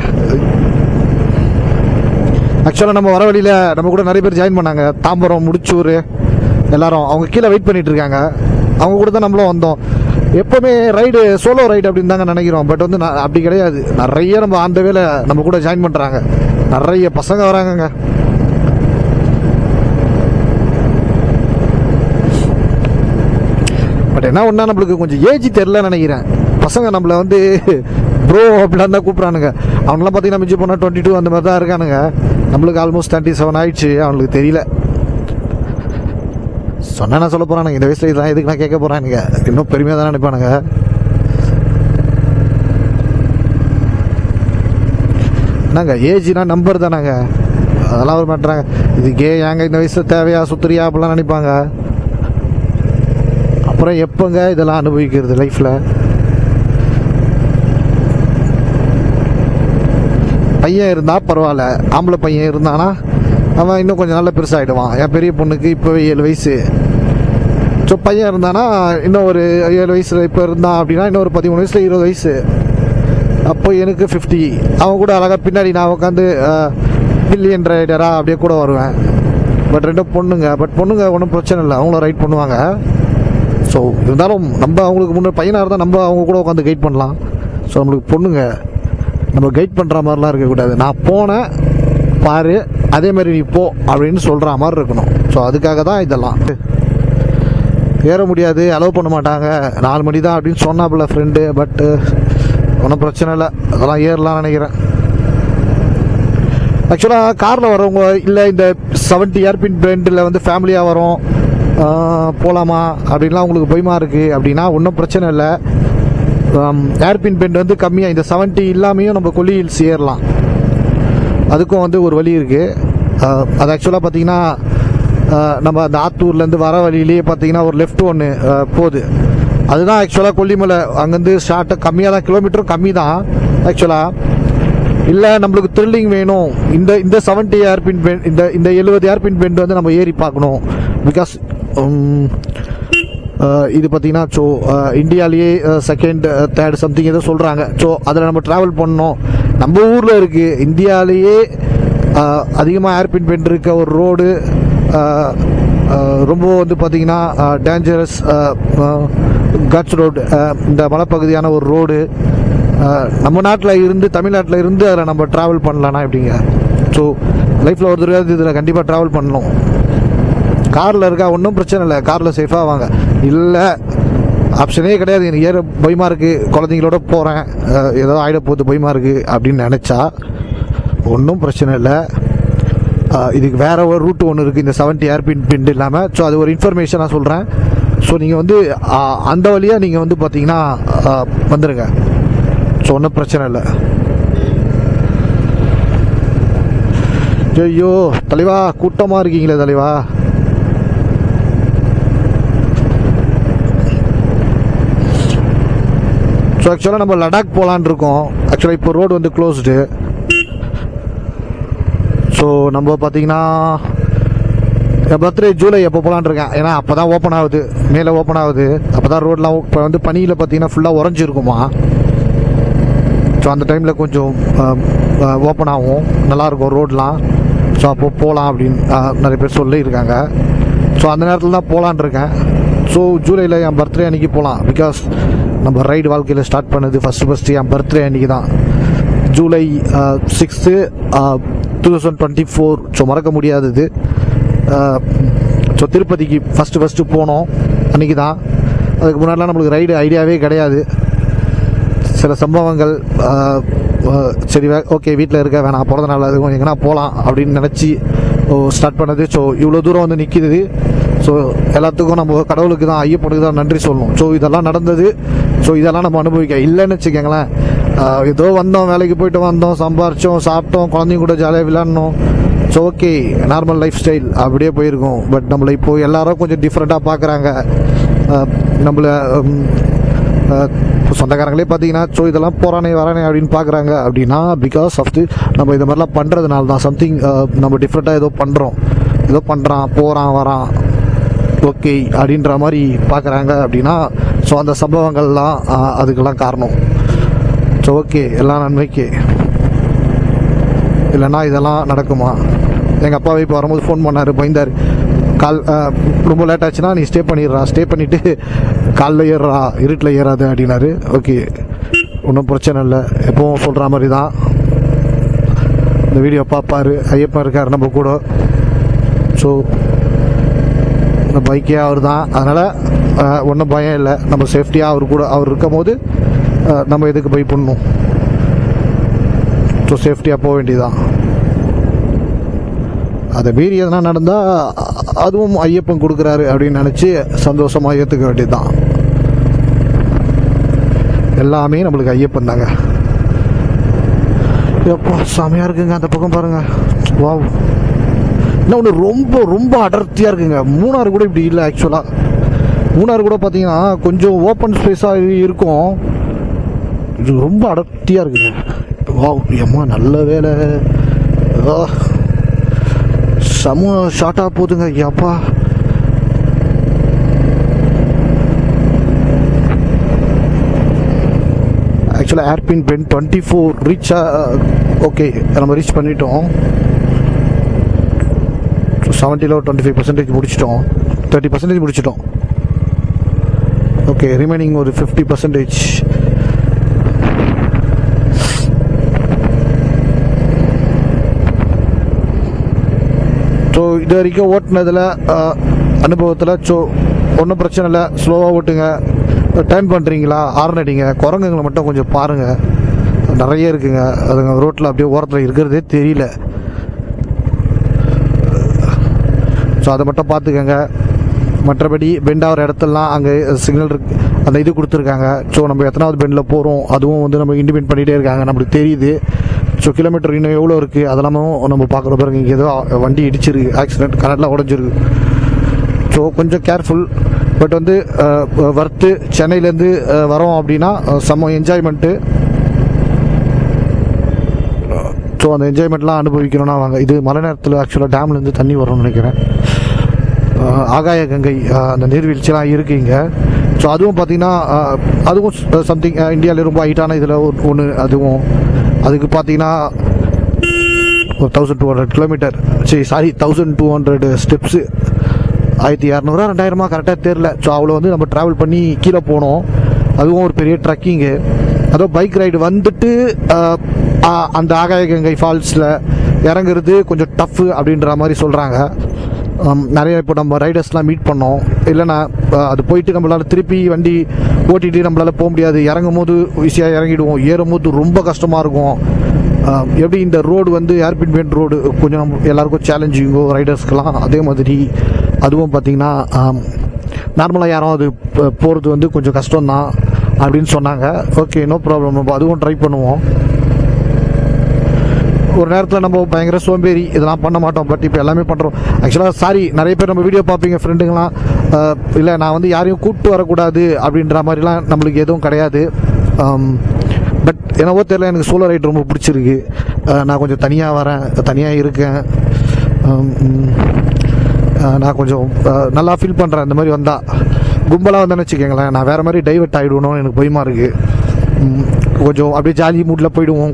ஆக்சுவலாக நம்ம வர வழியில் நம்ம கூட நிறைய பேர் ஜாயின் பண்ணாங்க. தாம்பரம், முடிச்சூர் எல்லாரும் அவங்க கீழே வெயிட் பண்ணிட்டு இருக்காங்க. அவங்க கூட தான் நம்மளும் வந்தோம். எப்போவுமே ரைடு சோலோ ரைடு அப்படின்னு தாங்க நினைக்கிறோம். பட் வந்து அப்படி கிடையாது. நிறைய நம்ம அந்த வேலை நம்ம கூட ஜாயின் பண்ணுறாங்க. நிறைய பசங்க வராங்கங்க. பட் என்ன ஒன்றா, நம்மளுக்கு கொஞ்சம் ஏஜ் தெரிலன்னு நினைக்கிறேன். பசங்க நம்மளை வந்து ப்ரோ அப்படிலாம் தான் கூப்பிட்றானுங்க. அவனெலாம் பார்த்தீங்கன்னா மிஞ்சி போனால் 22 அந்த மாதிரி தான் இருக்கானுங்க. நம்மளுக்கு ஆல்மோஸ்ட் 37 ஆயிடுச்சு. அவனுக்கு தெரியல. சொன்னா நான் சொல்ல போகிறானுங்க, இந்த வயசில் இதெல்லாம் எதுக்கு நான் கேட்க போகிறானுங்க, இன்னும் பெருமையாக தானே நினைப்பானுங்க. என்னங்க ஏஜ்னா நம்பர் தானாங்க, அதெல்லாம் ஒரு மாட்டுறாங்க. இதுக்கே ஏங்க இந்த வயசில் தேவையா, சுத்துறியா அப்படிலாம் நினைப்பாங்க. அப்புறம் எப்போங்க இதெல்லாம் அனுபவிக்கிறது லைஃப்பில்? பையன் இருந்தால் பரவாயில்ல, ஆம்பளை பையன் இருந்தானா அவன் இன்னும் கொஞ்சம் நல்லா பெருசாகிடுவான். என் பெரிய பொண்ணுக்கு இப்போவே 7 வயசு. ஸோ பையன் இருந்தானா இன்னும் ஒரு 7 வயசில் இப்போ இருந்தான் அப்படின்னா இன்னும் ஒரு 13 வயசில் 20 வயசு. அப்போ எனக்கு 50. அவன் கூட அழகாக பின்னாடி நான் உட்காந்து பில்லியன் ரைடராக அப்படியே கூட வருவேன். பட் ரெண்டும் பொண்ணுங்க. பட் பொண்ணுங்க ஒன்றும் பிரச்சனை இல்லை, அவங்களும் ரைட் பண்ணுவாங்க. ஸோ இருந்தாலும் நம்ம அவங்களுக்கு முன்னாடி பையனாக இருந்தால் நம்ம அவங்க கூட உட்காந்து கைட் பண்ணலாம். ஸோ நம்மளுக்கு பொண்ணுங்க நம்ம கைட் பண்ணுற மாதிரிலாம் இருக்கக்கூடாது. நான் போனேன், பாரு, அதே மாதிரி நீ போ அப்படின்னு சொல்கிற மாதிரி இருக்கணும். ஸோ அதுக்காக தான் இதெல்லாம். ஏற முடியாது, அலோவ் பண்ண மாட்டாங்க, 4 மணி தான் அப்படின்னு சொன்னாப்புல ஃப்ரெண்டு. பட்டு ஒன்றும் பிரச்சனை இல்லை, அதெல்லாம் ஏறலாம்னு நினைக்கிறேன். ஆக்சுவலாக காரில் வரவங்க இல்லை இந்த 70 ஏர்பின் பெண்டில் வந்து ஃபேமிலியாக வரோம் போகலாமா அப்படின்லாம் உங்களுக்கு பயமா இருக்குது அப்படின்னா ஒன்றும் பிரச்சனை இல்லை. ஏர்பின் பெண்ட் வந்து கம்மியாக இந்த 70 இல்லாமையும் நம்ம கொல்லி ஹில்ஸ் ஏறலாம். அதுக்கும் வந்து ஒரு வழி இருக்குது. அது ஆக்சுவலாக பார்த்தீங்கன்னா நம்ம அந்த ஆத்தூர்லேருந்து வர வழியிலேயே பார்த்தீங்கன்னா ஒரு லெஃப்ட் ஒன்று போகுது. அதுதான் ஆக்சுவலாக கொல்லிமலை. அங்கேருந்து ஸ்டார்ட்டாக கம்மியாக தான், கிலோமீட்டரும் கம்மி தான் ஆக்சுவலாக. இல்லை நம்மளுக்கு த்ரில்லிங் வேணும், இந்த 70 ஏர்பின் பெண்ட், இந்த 70 ஏர்பின் பெண்ட் வந்து நம்ம ஏறி பார்க்கணும். பிகாஸ் இது பார்த்தீங்கன்னா ஸோ இந்தியாவிலேயே செகண்ட் தேர்ட் சம்திங் ஏதோ சொல்கிறாங்க. ஸோ அதில் நம்ம ட்ராவல் பண்ணோம். நம்ம ஊரில் இருக்குது இந்தியாவிலேயே அதிகமாக ஏர்பின் பெண்ட் இருக்க ஒரு ரோடு. ரொம்ப வந்து பார்த்தீங்கன்னா டேஞ்சரஸ் கட்ஸ் ரோடு, இந்த மலைப்பகுதியான ஒரு ரோடு. நம்ம நாட்டில் இருந்து, தமிழ்நாட்டில் இருந்து அதில் நம்ம ட்ராவல் பண்ணலான்னா எப்படிங்க? ஸோ லைஃப்பில் ஒரு தடவை இதில் கண்டிப்பாக ட்ராவல் பண்ணணும். காரில் இருக்கா ஒன்றும் பிரச்சனை இல்லை, காரில் சேஃபாக வாங்க. இல்லை ஆப்ஷனே கிடையாது, எனக்கு ஏற பயமாக இருக்குது, குழந்தைங்களோட போகிறேன், ஏதோ ஆகிட போகுது பயமாக இருக்குது அப்படின்னு நினச்சா ஒன்றும் பிரச்சனை இல்லை. இதுக்கு வேறு ஒரு ரூட் ஒன்று இருக்குது இந்த 70 ஏர்பின் பெண்ட் இல்லாமல். ஸோ அது ஒரு இன்ஃபர்மேஷனாக சொல்கிறேன். ஸோ நீங்கள் வந்து அந்த வழியாக நீங்கள் வந்து பார்த்தீங்கன்னா வந்துடுங்க. ஸோ ஒன்றும் பிரச்சனை இல்லை. ஐயோ தலைவா, கூட்டமாக இருக்கீங்களே தலைவா. ஸோ ஆக்சுவலாக நம்ம லடாக் போகலான் இருக்கோம். ஆக்சுவலாக இப்போ ரோடு வந்து க்ளோஸ்டு. ஸோ நம்ம பார்த்தீங்கன்னா என் பர்த்டே ஜூலை எப்போ போகலான் இருக்கேன். ஏன்னா அப்போ தான் ஓப்பன் ஆகுது, மேலே ஓப்பன் ஆகுது. அப்போ தான் ரோடெலாம் இப்போ வந்து பனியில் பார்த்தீங்கன்னா ஃபுல்லாக உறைஞ்சிருக்குமா. ஸோ அந்த டைமில் கொஞ்சம் ஓப்பன் ஆகும், நல்லாயிருக்கும் ரோடெலாம். ஸோ அப்போ போகலாம் அப்படின்னு நிறைய பேர் சொல்லியிருக்காங்க. ஸோ அந்த நேரத்தில் தான் போகலான் இருக்கேன். ஸோ ஜூலையில் என் பர்த்டே அன்றைக்கி போகலாம். பிகாஸ் நம்ம ரைடு வாழ்க்கையில் ஸ்டார்ட் பண்ணது ஃபஸ்ட்டு என் பர்த்டே அன்றைக்கி தான், ஜூலை 6, 2024. ஸோ மறக்க முடியாதது. ஸோ திருப்பதிக்கு ஃபஸ்ட்டு போனோம் அன்றைக்கி தான். அதுக்கு முன்னாடிலாம் நம்மளுக்கு ரைடு ஐடியாவே கிடையாது. சில சம்பவங்கள் சரி ஓகே வீட்டில் இருக்க வேணாம், பிறந்த நாள் அதுவும் எங்கன்னா போகலாம் அப்படின்னு நினச்சி ஸ்டார்ட் பண்ணது. ஸோ இவ்வளோ தூரம் வந்து நிற்கிது. ஸோ எல்லாத்துக்கும் நம்ம கடவுளுக்கு தான், ஐயப்பனுக்கு தான் நன்றி சொல்லணும். ஸோ இதெல்லாம் நடந்தது. ஸோ இதெல்லாம் நம்ம அனுபவிக்க இல்லைன்னு வச்சுக்கோங்களேன். ஏதோ வந்தோம், வேலைக்கு போயிட்டு வந்தோம், சம்பாரித்தோம், சாப்பிட்டோம், குழந்தைங்க கூட ஜாலியாக விளையாடணும். So okay normal life style அப்படியே போயிருக்கும். பட் நம்மளை இப்போது எல்லாரும் கொஞ்சம் டிஃப்ரெண்ட்டாக பார்க்குறாங்க. நம்மளை சொந்தக்காரங்களே பார்த்தீங்கன்னா ஸோ இதெல்லாம் போகிறானே வரானே அப்படின்னு பார்க்குறாங்க. அப்படின்னா பிகாஸ் ஆஃப் நம்ம இது மாதிரிலாம் பண்ணுறதுனால தான். சம்திங் நம்ம டிஃப்ரெண்ட்டாக ஏதோ பண்ணுறான், போகிறான், வரான், ஓகே அப்படின்ற மாதிரி பார்க்குறாங்க அப்படின்னா ஸோ அந்த சம்பவங்கள்லாம் அதுக்கெல்லாம் காரணம். ஸோ ஓகே எல்லாம் நன்மைக்கு, இல்லைன்னா இதெல்லாம் நடக்குமா? எங்கள் அப்பாவை இப்போ வரும்போது ஃபோன் பண்ணார், பயந்தார். ரொம்ப லேட் ஆச்சுன்னா நீ ஸ்டே பண்ணிவிட்டு காலைல ஏறுறா, இருட்டில் ஏறாது அப்படின்னாரு. ஓகே ஒன்றும் பிரச்சனை இல்லை, எப்பவும் சொல்கிற மாதிரி தான். இந்த வீடியோ பார்ப்பார், ஐயப்பன் இருக்கார் நம்ம கூட. ஸோ இந்த பைக்கே அவர் தான், அதனால் ஒன்றும் பயம் இல்லை. நம்ம சேஃப்டியாக அவர் இருக்கும் போது நம்ம எதுக்கு பயப்படணும்? ஸோ சேஃப்டியாக போக வேண்டியதுதான். அதை மீறி எதனா நடந்தால் அதுவும் ஐயப்பன் கொடுக்குறாரு அப்படின்னு நினச்சி சந்தோஷமாக ஏற்றுக்க வேண்டியது தான். எல்லாமே நம்மளுக்கு ஐயப்பன் தாங்க. எப்போ செமையாக இருக்குங்க அந்த பக்கம் பாருங்கள். வாவ், இன்னும் ஒன்று ரொம்ப ரொம்ப அடர்த்தியாக இருக்குங்க. மூணாறு கூட இப்படி இல்லை ஆக்சுவலாக. மூணாறு கூட பார்த்தீங்கன்னா கொஞ்சம் ஓப்பன் ஸ்பேஸாக இருக்கும், இது ரொம்ப அடர்த்தியாக இருக்குங்க. வாவ் ஏம்மா நல்ல வேலை, செம ஷார்ட்டாக போகுதுங்க. எப்பா ஆக்சுவலாக ஏர்பின் பெண்ட் 24 ஓகே நம்ம ரீச் பண்ணிட்டோம். 70ல் 25% முடிச்சிட்டோம், 30% முடிச்சிட்டோம். ஓகே ரிமைனிங் ஒரு 50%. ஸோ இது வரைக்கும் ஓட்டுனதில் அனுபவத்தில் ஸோ ஒன்றும் பிரச்சனை இல்லை, ஸ்லோவாக ஓட்டுங்க. டர்ன் பண்ணுறீங்களா ஹார்ன் அடிங்க. குரங்குங்களை மட்டும் கொஞ்சம் பாருங்கள், நிறைய இருக்குங்க அதுங்க ரோட்டில் அப்படியே ஓரத்தில் இருக்கிறதே தெரியல. ஸோ அதை மட்டும் பார்த்துக்கங்க. மற்றபடி பெண்ட் ஆகிற இடத்துலலாம் அங்கே சிக்னல் இருக்கு, அந்த இது கொடுத்துருக்காங்க. ஸோ நம்ம எத்தனாவது பெண்டில் போகிறோம் அதுவும் வந்து நம்ம இண்டிபெண்ட் பண்ணிகிட்டே இருக்காங்க, நம்மளுக்கு தெரியுது. ஸோ கிலோமீட்டர் இன்னும் எவ்வளோ இருக்குது அதெல்லாமும் நம்ம பார்க்குற பாருங்க. இங்கே ஏதோ வண்டி இடிச்சிருக்கு, ஆக்சிடென்ட் கரெக்டாக உடஞ்சிருக்கு. ஸோ கொஞ்சம் கேர்ஃபுல். பட் வந்து வர்த்து சென்னையிலேருந்து வரோம் அப்படின்னா செம்ம என்ஜாய்மெண்ட்டு. ஸோ அந்த என்ஜாய்மெண்ட்லாம் அனுபவிக்கணும்னா வாங்க. இது மழை நேரத்தில் ஆக்சுவலாக டேம்லேருந்து தண்ணி வரும்னு நினைக்கிறேன். ஆகாய கங்கை அந்த நீர்வீழ்ச்சிலாம் இருக்குது இங்கே. ஸோ அதுவும் பார்த்திங்கன்னா அதுவும் சம்திங் இந்தியாவிலே ரொம்ப ஹைட்டான இதில் ஒன்று. அதுவும் அதுக்கு பார்த்தீங்கன்னா ஒரு 1200 கிலோமீட்டர், சாரி 1200 ஸ்டெப்ஸு, 1200 2000 கரெக்டாக தெரில. ஸோ அவ்வளோ வந்து நம்ம ட்ராவல் பண்ணி கீழே போனோம். அதுவும் ஒரு பெரிய ட்ரக்கிங்கு. அதோ பைக் ரைடு வந்துட்டு அந்த ஆகாய கங்கை ஃபால்ஸில் இறங்குறது கொஞ்சம் டஃப்பு அப்படின்ற மாதிரி சொல்கிறாங்க. நிறைய இப்போ நம்ம ரைடர்ஸ்லாம் மீட் பண்ணோம். இல்லைன்னா அது போயிட்டு நம்மளால் திருப்பி வண்டி ஓட்டிகிட்டு நம்மளால் போக முடியாது. இறங்கும் போது ஈஸியாக இறங்கிடுவோம், ஏறும் போது ரொம்ப கஷ்டமாக இருக்கும். எப்படி இந்த ரோடு வந்து ஏர்பின் பெண்ட் ரோடு கொஞ்சம் நம்ம எல்லாருக்கும் சேலஞ்சிங்கோ ரைடர்ஸ்க்கெலாம், அதே மாதிரி அதுவும் பார்த்திங்கன்னா நார்மலாக யாரும் அது போகிறது வந்து கொஞ்சம் கஷ்டம்தான் அப்படின்னு சொன்னாங்க. ஓகே, நோ ப்ராப்ளம், நம்ம அதுவும் ட்ரை பண்ணுவோம். ஒரு நேரத்தில் நம்ம பயங்கர சோம்பேறி, இதெல்லாம் பண்ண மாட்டோம். பட் இப்போ எல்லாமே பண்ணுறோம். ஆக்சுவலாக சாரி, நிறைய பேர் நம்ம வீடியோ பார்ப்பீங்க ஃப்ரெண்டுங்களாம், இல்லை நான் வந்து யாரையும் கூப்பிட்டு வரக்கூடாது அப்படின்ற மாதிரிலாம் நம்மளுக்கு எதுவும் கிடையாது. பட் என்னவோ தெரியல, எனக்கு சோலோ ரைட் ரொம்ப பிடிச்சிருக்கு. நான் கொஞ்சம் தனியாக வரேன், தனியாக இருக்கேன். நான் கொஞ்சம் நல்லா ஃபீல் பண்ணுறேன். இந்த மாதிரி வந்தால் கும்பலாக வந்தேன்னு வச்சுக்கோங்களேன், நான் வேறு மாதிரி டைவர்ட் ஆகிடுவேணும்னு எனக்கு பயமாக இருக்குது. கொஞ்சம் அப்படியே ஜாலி மூட்டில் போயிடுவோம்.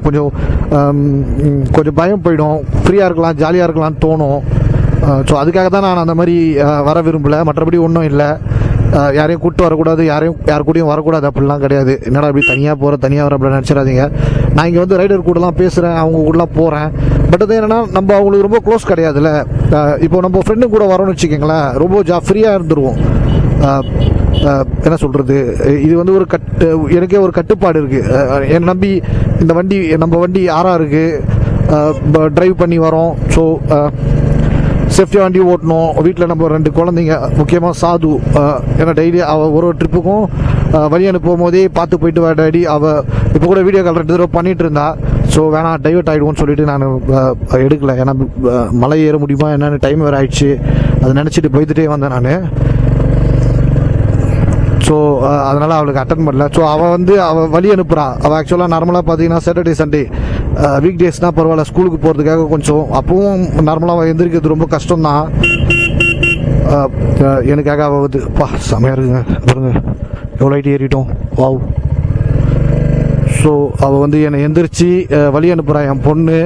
கொஞ்சம் பயம் போயிடும். ஃப்ரீயாக இருக்கலாம், ஜாலியாக இருக்கலாம்னு தோணும். ஸோ அதுக்காக தான் நான் அந்த மாதிரி வர விரும்பலை. மற்றபடி ஒன்றும் இல்லை. யாரையும் கூப்பிட்டு வரக்கூடாது, யார் கூடயும் வரக்கூடாது அப்படிலாம் கிடையாது. என்னடா அப்படி தனியாக வர அப்படி நினச்சிடாதீங்க. நான் இங்கே வந்து ரைடர் கூடலாம் பேசுகிறேன், அவங்க கூடலாம் போகிறேன். பட் அது என்னென்னா நம்ம அவங்களுக்கு ரொம்ப க்ளோஸ் கிடையாதுல்ல. இப்போ நம்ம ஃப்ரெண்டு கூட வரோன்னு வச்சுக்கோங்களேன், ரொம்ப ஃப்ரீயாக இருந்துருவோம். என்ன சொல்கிறது, இது வந்து எனக்கே ஒரு கட்டுப்பாடு இருக்குது. என்னை நம்பி இந்த வண்டி, நம்ம வண்டி ஆறாக இருக்குது, ட்ரைவ் பண்ணி வரோம். ஸோ சேஃப்டியாக வண்டி ஓட்டணும். வீட்டில் நம்ம 2 குழந்தைங்க, முக்கியமாக சாது, ஏன்னா டெய்லி அவள் ஒரு ட்ரிப்புக்கும் வழி அனுப்பும் போதே பார்த்து போயிட்டு வர டேடி. அவள் இப்போ கூட வீடியோ கால் 2 தடவை பண்ணிகிட்டு இருந்தா. ஸோ வேணாம், டைவர்ட் ஆகிடுவோன்னு சொல்லிட்டு நான் எடுக்கலை. ஏன்னா மலை ஏற முடியுமா என்னென்னு டைம் வேறு ஆயிடுச்சு. அதை நினச்சிட்டு போய்த்துட்டே வந்தேன் நான். ஸோ அதனால் அவளுக்கு அட்டன் பண்ணல. ஸோ அவள் வழி அனுப்புகிறா. அவள் ஆக்சுவலாக நார்மலாக பார்த்தீங்கன்னா சாட்டர்டே சண்டே வீக் டேஸ்னால் பரவாயில்ல, ஸ்கூலுக்கு போகிறதுக்காக கொஞ்சம் அப்பவும் நார்மலாக எந்திரிக்கிறது ரொம்ப கஷ்டம்தான். எனக்காக அவள் வந்து செமையாக இருக்குங்க பாருங்க, எவ்வளோ ஐட்டி ஏறிட்டோம், வாவ். ஸோ அவள் வந்து என்னை எந்திரிச்சு வழி அனுப்புகிறா, என் பொண்ணு.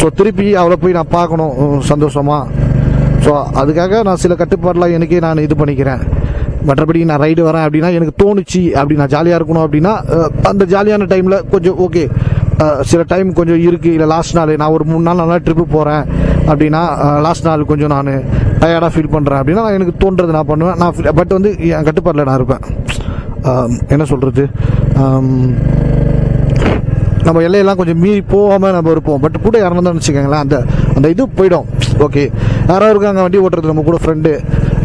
ஸோ திருப்பி அவளை போய் நான் பார்க்கணும் சந்தோஷமாக. ஸோ அதுக்காக நான் சில கட்டுப்பாடெலாம் எனக்கே நான் இது பண்ணிக்கிறேன். மற்றபடி நான் ரைடு வரேன் அப்படின்னா எனக்கு தோணுச்சு அப்படி நான் ஜாலியாக இருக்கணும் அப்படின்னா அந்த ஜாலியான டைமில் கொஞ்சம் ஓகே. சில டைம் கொஞ்சம் இருக்குது, இல்லை லாஸ்ட் நாள் நான் ஒரு 3 நாள் நல்லா ட்ரிப்பு போகிறேன் அப்படின்னா லாஸ்ட் நாள் கொஞ்சம் நான் டயர்டாக ஃபீல் பண்ணுறேன் அப்படின்னா நான் எனக்கு தோன்றது நான் பண்ணுவேன். நான் பட் வந்து என் கட்டுப்பாட்டில் நான் இருப்பேன். என்ன சொல்கிறது, நம்ம எல்லையெல்லாம் கொஞ்சம் மீறி போகாமல் நம்ம இருப்போம். பட் கூட யாரும் தான் வச்சுக்கோங்களேன், அந்த இது போயிடும். ஓகே, யாராவது இருக்காங்க வண்டி ஓட்டுறது நம்ம கூட ஃப்ரெண்டு,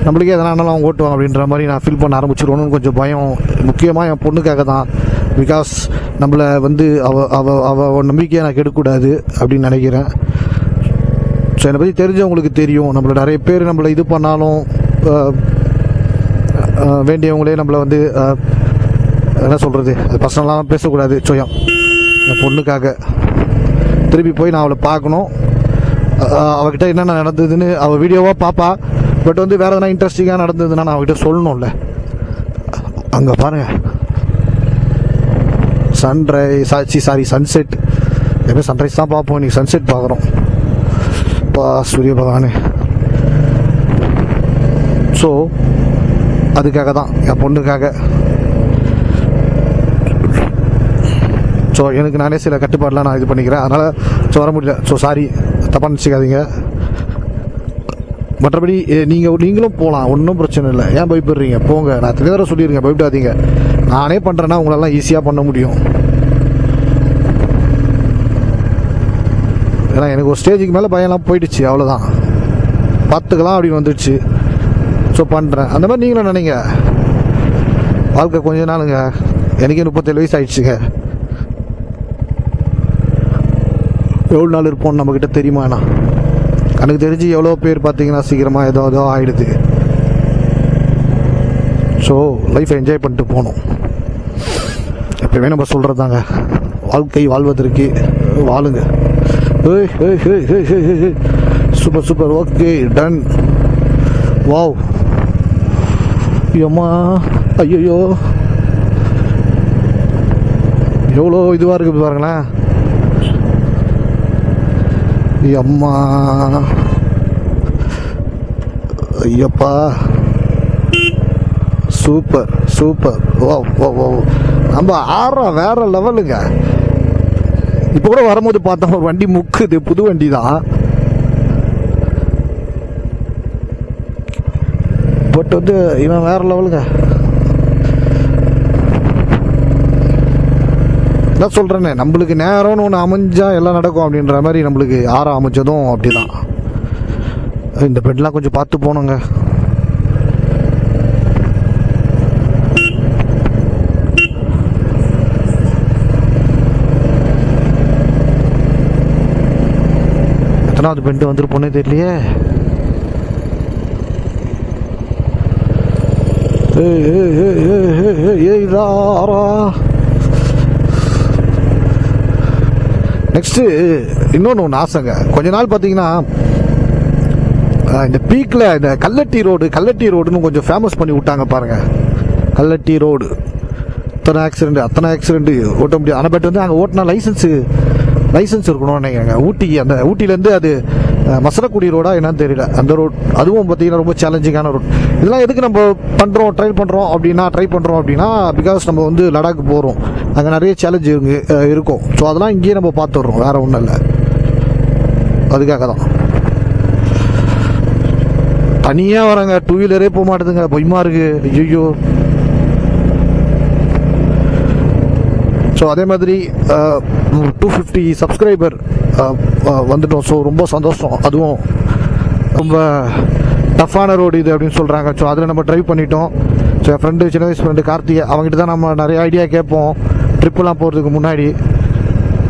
நம்மளுக்கே எதனாலும் அவங்க ஓட்டுவாங்க அப்படின்ற மாதிரி நான் ஃபீல் பண்ண ஆரம்பிச்சிருவோன்னு கொஞ்சம் பயம். முக்கியமாக என் பொண்ணுக்காக தான். பிகாஸ் நம்மளை வந்து அவள் நம்பிக்கையை நான் கெடுக்கக்கூடாது அப்படின்னு நினைக்கிறேன். ஸோ என்னை பற்றி தெரிஞ்சவங்களுக்கு தெரியும், நம்மளை நிறைய பேர் நம்மளை இது பண்ணாலும் வேண்டியவங்களே நம்மளை வந்து என்ன சொல்கிறது, அது பர்சனலாக பேசக்கூடாது. ஸோ என் பொண்ணுக்காக திருப்பி போய் நான் அவளை பார்க்கணும். அவகிட்ட என்னென்ன நடந்ததுன்னு அவள் வீடியோவாக பார்ப்பா. பட் வந்து வேறு எதனா இன்ட்ரெஸ்டிங்காக நடந்ததுன்னா நான் அவகிட்ட சொல்லணும்ல. அங்கே பாருங்கள், சன்செட். எப்போ சன்ரைஸ் தான் பார்ப்போம், இன்றைக்கி சன்செட் பார்க்குறோம். சூரிய பகவானே. ஸோ அதுக்காக தான், என் பொண்ணுக்காக. ஸோ எனக்கு நானே சில கட்டுப்பாடெலாம் நான் இது பண்ணிக்கிறேன். அதனால் வர முடியல. ஸோ சாரி, தப்பாக நினச்சிக்காதீங்க. மற்றபடி நீங்களும் போகலாம், ஒன்றும் பிரச்சனை இல்லை. ஏன் பயப்படுறீங்க? போங்க. நான் எத்தனை தடவை சொல்லியிருக்கேன், பயப்படாதீங்க. நானே பண்ணுறேன்னா உங்களெல்லாம் ஈஸியாக பண்ண முடியும். ஏன்னா எனக்கு ஒரு ஸ்டேஜுக்கு மேலே பயம்லாம் போயிடுச்சு, அவ்வளோதான். பார்த்துக்கலாம் அப்படின்னு வந்துடுச்சு. ஸோ பண்ணுறேன். அந்த மாதிரி நீங்களும் நினைங்க. வாழ்க்கை கொஞ்ச நாளுங்க. எனக்கே 37 வயசு ஆயிடுச்சுங்க. எவ்வளோ நாள் இருப்போம்னு நம்மக்கிட்ட தெரியுமா? எனக்கு தெரிஞ்சு எவ்வளோ பேர் பார்த்தீங்கன்னா சீக்கிரமாக ஏதோ ஆகிடுது. ஸோ லைஃப்பை என்ஜாய் பண்ணிட்டு போகணும். எப்பயுமே நம்ம சொல்கிறது தாங்க, வாழ்க்கை வாழ்வதற்கு வாழுங்க. Super super. Okay, done. Wow. அம்மா, ஐயோ எவ்வளோ இதுவாக இருக்குது பாருங்களேன். அம்மா, ஐயப்பா, சூப்பர் சூப்பர். ஓ ஓ ஓ, நம்ம ஆடுறோம் வேற லெவலுங்க. இப்போ கூட வரும்போது பார்த்தா ஒரு வண்டி முக்குது, புது வண்டி தான். பட் வந்து இவன் வேற லெவலுங்க. நான் சொல்கிறேனே, நம்மளுக்கு நேரம்னு ஒன்று அமைஞ்சா எல்லாம் நடக்கும் அப்படின்ற மாதிரி நம்மளுக்கு ஆரம் அமைச்சதும் அப்படி தான். இந்த பெட்லாம் கொஞ்சம் பார்த்து போகணுங்க. எத்தனாவது பெண்டு வந்துருப்போன்னே தெரியலையே. நெக்ஸ்ட்டு இன்னொன்று ஆசைங்க. கொஞ்ச நாள் பார்த்தீங்கன்னா இந்த பீக்கில் இந்த கல்லட்டி ரோடுன்னு கொஞ்சம் ஃபேமஸ் பண்ணி விட்டாங்க பாருங்கள். கல்லட்டி ரோடு அத்தனை ஆக்சிடென்ட் ஓட்ட முடியாது. ஆனால் பட் வந்து அங்கே ஓட்டினா லைசன்ஸ் இருக்கணும்னு நினைக்கிறேங்க. ஊட்டிலேருந்து அது மசனக்குடி ரோடா என்னன்னு தெரியல, அந்த ரோட். அதுவும் பார்த்தீங்கன்னா ரொம்ப சேலஞ்சிங்கான ரோட். இதெல்லாம் எதுக்கு நம்ம ட்ரை பண்ணுறோம் அப்படின்னா பிகாஸ் நம்ம வந்து லடாக் போகிறோம், அங்கே நிறைய சேலஞ்சு இருக்கும். ஸோ அதெல்லாம் இங்கேயே நம்ம பார்த்துடுறோம், வேறு ஒன்றும் இல்லை. அதுக்காக தான் தனியாக வராங்க. 2 வீலரே போக மாட்டேதுங்க, பயமாக இருக்குது. ஐயோ. ஸோ அதே மாதிரி 250 சப்ஸ்கிரைபர் வந்துட்டோம். ஸோ ரொம்ப சந்தோஷம். அதுவும் ரொம்ப டஃப்பான ரோடு இது அப்படின்னு சொல்கிறாங்க. ஸோ அதில் நம்ம ட்ரைவ் பண்ணிட்டோம். ஸோ என் ஃப்ரெண்டு, சின்ன வயசு ஃப்ரெண்டு கார்த்திகை, அவங்ககிட்ட தான் நம்ம நிறைய ஐடியா கேட்போம் ட்ரிப்பெல்லாம் போகிறதுக்கு முன்னாடி.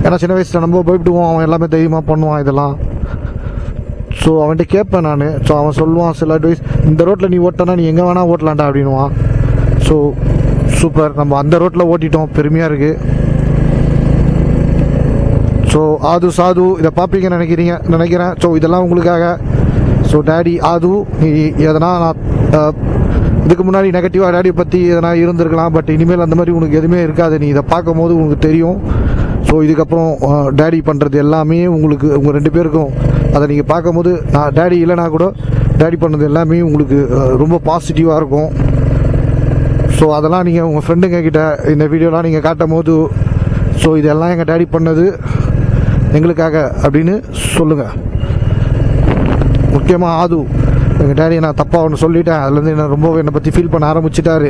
ஏன்னா சின்ன வயசில் நம்ம போய்விடுவோம், அவன் எல்லாமே தைரியமாக பண்ணுவான் இதெல்லாம். ஸோ அவன்கிட்ட கேட்பேன் நான். ஸோ அவன் சொல்லுவான் சில அட்வைஸ், இந்த ரோட்டில் நீ ஓட்டினா நீ எங்கே வேணால் ஓட்டலான்டா அப்படின்வான். ஸோ சூப்பர், நம்ம அந்த ரோட்டில் ஓட்டிட்டோம், பெருமையாக இருக்குது. ஸோ சாது இதை பார்ப்பீங்கன்னு நினைக்கிறேன். ஸோ இதெல்லாம் உங்களுக்காக. ஸோ டேடி ஆது, நீ எதனா நான் இதுக்கு முன்னாடி நெகட்டிவாக டேடியை பற்றி எதனா இருந்திருக்கலாம், பட் இனிமேல் அந்த மாதிரி உனக்கு எதுவுமே இருக்காது. நீ இதை பார்க்கும் போது உனக்கு தெரியும். ஸோ இதுக்கப்புறம் டேடி பண்ணுறது எல்லாமே உங்களுக்கு, உங்கள் 2 பேருக்கும் அதை நீங்கள் பார்க்கும்போது, நான் டேடி இல்லைனா கூட டேடி பண்ணது எல்லாமே உங்களுக்கு ரொம்ப பாசிட்டிவாக இருக்கும். ஸோ அதெல்லாம் நீங்கள் உங்கள் ஃப்ரெண்டுங்க கிட்ட இந்த வீடியோலாம் நீங்கள் காட்டும் போது, ஸோ இதெல்லாம் எங்கள் டேடி பண்ணது எங்களுக்காக அப்படின்னு சொல்லுங்கள். முக்கியமாக ஆது, எங்கள் டேடியை நான் தப்பாக ஒன்று சொல்லிட்டேன், அதுலேருந்து என்னை பற்றி ஃபீல் பண்ண ஆரம்பிச்சிட்டாரு.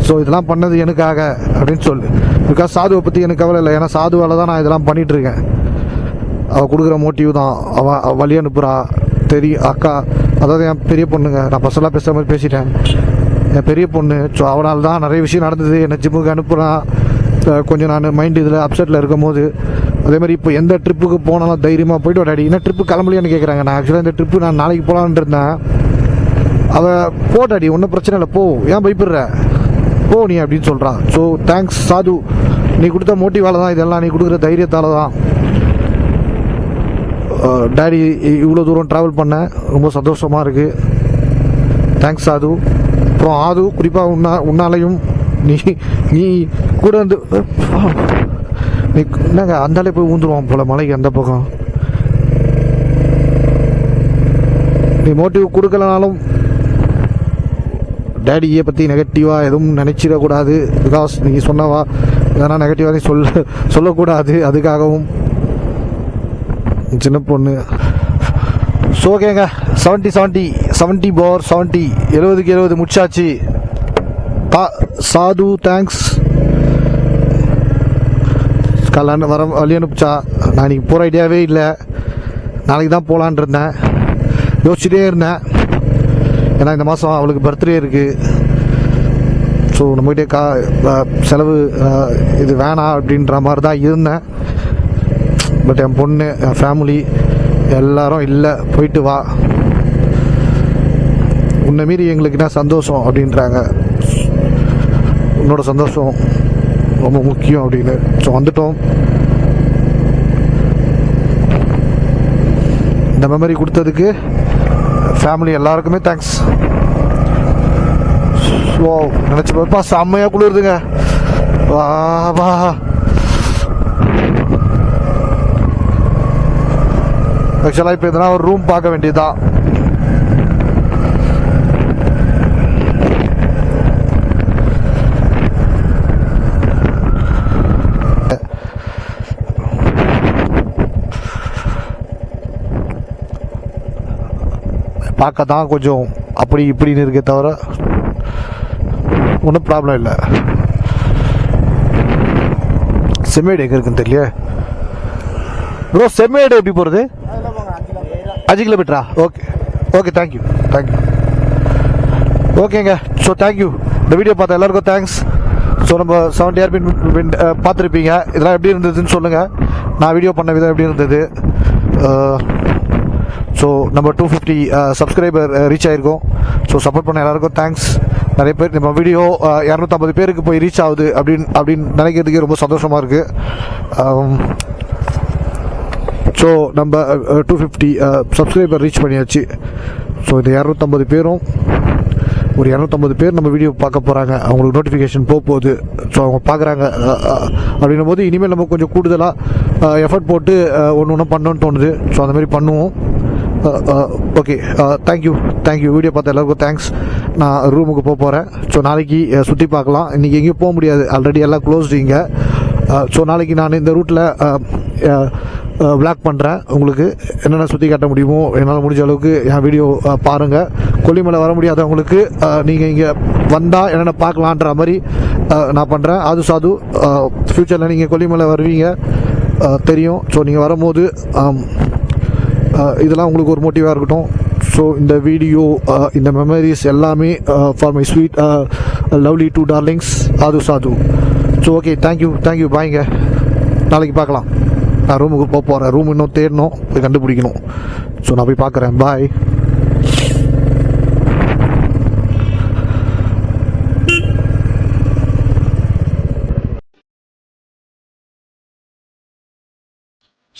ஸோ இதெல்லாம் பண்ணது எனக்காக அப்படின்னு சொல்லு. பிகாஸ் சாதுவை பற்றி எனக்கு கவலை இல்லை, ஏன்னா சாதுவால் தான் நான் இதெல்லாம் பண்ணிகிட்ருக்கேன். அவள் கொடுக்குற மோட்டிவ் தான், அவள் வழி அனுப்புகிறா. அக்கா, அதாவது என் பெரிய பொண்ணுங்க, நான் பர்சனலாக பேசுகிற மாதிரி பேசிட்டேன், என் பெரிய பொண்ணு. ஸோ அவனால் தான் நிறைய விஷயம் நடந்தது. என்னை ஜிம்முக்கு அனுப்புகிறான். கொஞ்சம் நான் மைண்டு இதில் அப்செட்டில் இருக்கும் போது. அதே மாதிரி இப்போ எந்த ட்ரிப்புக்கு போனாலும் தைரியமாக போய்ட்டு டேடி என்ன ட்ரிப்பு கிளம்பலையான்னு கேட்குறாங்க. நான் ஆக்சுவலாக இந்த ட்ரிப்பு நான் நாளைக்கு போகலான்னு இருந்தேன். அவள் போ டாடி, ஒன்றும் பிரச்சனை இல்லை, போ, ஏன் பயப்படுற, போ நீ அப்படின்னு சொல்கிறான். ஸோ தேங்க்ஸ் சாது, நீ கொடுத்த மோட்டிவால் தான் இதெல்லாம், நீ கொடுக்குற தைரியத்தால் தான் டேடி இவ்வளோ தூரம் ட்ராவல் பண்ண ரொம்ப சந்தோஷமாக இருக்குது. தேங்க்ஸ் சாது. அப்புறம் ஆது, குறிப்பாக உன்னாலையும் நீ கூட வந்து நீ என்னங்க அந்தாலே போய் ஊந்துருவான் போல மலைக்கு அந்த பக்கம். நீ மோட்டிவ் கொடுக்கலனாலும் டேடியை பற்றி நெகட்டிவாக எதுவும் நினச்சிடக்கூடாது. பிகாஸ் நீங்கள் சொன்னவா எதனா நெகட்டிவாக சொல்லக்கூடாது. அதுக்காகவும் சின்ன பொண்ணு ஸோ ஓகேங்க 70 பார் 70 70க்கு 70 முடிச்சாச்சு. சாது தேங்க்ஸ். கல்யாணம் வர வழி அனுப்பிச்சா. நான் இன்றைக்கி போகிற ஐடியாவே இல்லை, நாளைக்கு தான் போகலான் இருந்தேன், யோசிச்சுட்டே இருந்தேன். ஏன்னா இந்த மாதம் அவளுக்கு பர்த்டே இருக்குது. ஸோ நம்மகிட்டே செலவு இது வேணாம் அப்படின்ற மாதிரி தான் இருந்தேன். பட் என் பொண்ணு, என் ஃபேமிலி எல்லாரும் இல்லை, போயிட்டு வா, உன்னை மீறி எங்களுக்கு என்ன சந்தோஷம் அப்படின்றாங்க. உன்னோட சந்தோஷம் ரொம்ப முக்கியம் அப்படின்னு. ஸோ வந்துட்டோம். இந்த மெமரி கொடுத்ததுக்கு ஃபேமிலி எல்லாருக்குமே தேங்க்ஸ். ஸோ நினச்சி பார்ப்பா செம்மையாக குளிருதுங்க. வா வா. ஆக்சுவலாக இப்போ எதனா ஒரு ரூம் பார்க்க வேண்டியதுதான். பார்க்க தான் கொஞ்சம் அப்படி இப்படின்னு இருக்கே தவிர ஒன்றும் ப்ராப்ளம் இல்லை. செம்மேடு எங்கே இருக்குன்னு தெரியல ப்ரோ. செம்மேடு எப்படி போகிறது? 5 கிலோமீட்டரா? Okay okay, thank you. ஓகேங்க. So thank you. இந்த வீடியோ பார்த்த எல்லாருக்கும் தேங்க்ஸ். ஸோ நம்ம 70 ஆர்பிஎம் பார்த்துருப்பீங்க. இதெல்லாம் எப்படி இருந்ததுன்னு சொல்லுங்கள். நான் வீடியோ பண்ண விதம் எப்படி இருந்தது. ஸோ நம்ம 250 சப்ஸ்கிரைபர் ரீச் ஆகிருக்கோம். ஸோ சப்போர்ட் பண்ண எல்லாருக்கும் தேங்க்ஸ். நிறைய பேர் நம்ம வீடியோ 250 பேருக்கு போய் ரீச் ஆகுது அப்படின்னு நினைக்கிறதுக்கே ரொம்ப சந்தோஷமாக இருக்குது. ஸோ நம்ம 250 சப்ஸ்கிரைபர் ரீச் பண்ணியாச்சு. ஸோ இந்த 250 பேரும் ஒரு 250 பேர் நம்ம வீடியோ பார்க்க போகிறாங்க. அவங்களுக்கு நோட்டிஃபிகேஷன் போகுது. ஸோ அவங்க பார்க்குறாங்க அப்படின்னும் போது இனிமேல் நம்ம கொஞ்சம் கூடுதலாக எஃபர்ட் போட்டு ஒன்று பண்ணணும்னு தோணுது. ஸோ அந்த மாதிரி பண்ணுவோம். Okay, thank you. வீடியோ பார்த்த எல்லாருக்கும் தேங்க்ஸ். நான் ரூமுக்கு போகிறேன். ஸோ நாளைக்கு சுற்றி பார்க்கலாம். இன்றைக்கி எங்கேயும் போக முடியாது, ஆல்ரெடி எல்லாம் க்ளோஸ்டு இங்கே. ஸோ நாளைக்கு நான் இந்த ரூட்டில் விளாக் பண்ணுறேன். உங்களுக்கு என்னென்ன சுற்றி காட்ட முடியுமோ என்னால் முடிஞ்ச அளவுக்கு என் வீடியோ பாருங்கள். கொல்லிமலை வர முடியாதவங்களுக்கு நீங்கள் இங்கே வந்தால் என்னென்ன பார்க்கலான்ற மாதிரி நான் பண்ணுறேன். சாது ஃப்யூச்சரில் நீங்கள் கொல்லிமலை வருவீங்க தெரியும். ஸோ நீங்கள் வரும்போது இதெல்லாம் உங்களுக்கு ஒரு மோட்டிவாக இருக்கட்டும். ஸோ இந்த வீடியோ, இந்த மெமரிஸ் எல்லாமே for my sweet lovely 2 darlings சாது. So okay, thank you. பாய்ங்க. நாளைக்கு பார்க்கலாம். நான் ரூமுக்கு போகிறேன். ரூம் இன்னும் தேடணும், போய் கண்டுபிடிக்கணும். ஸோ நான் போய் பார்க்குறேன். பாய்.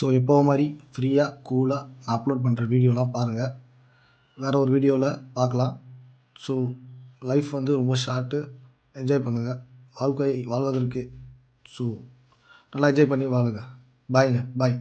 ஸோ எப்போ மாதிரி ஃப்ரீயாக கூலாக அப்லோட் பண்ணுற வீடியோலாம் பாருங்கள். வேறு ஒரு வீடியோவில் பார்க்கலாம். ஸோ லைஃப் வந்து ரொம்ப ஷார்ட்டு, என்ஜாய் பண்ணுங்கள். வாழ்க்கை வாழ்வதற்கு ஸோ நல்லா என்ஜாய் பண்ணி வாழுங்க. பாய்ங்க. பாய்.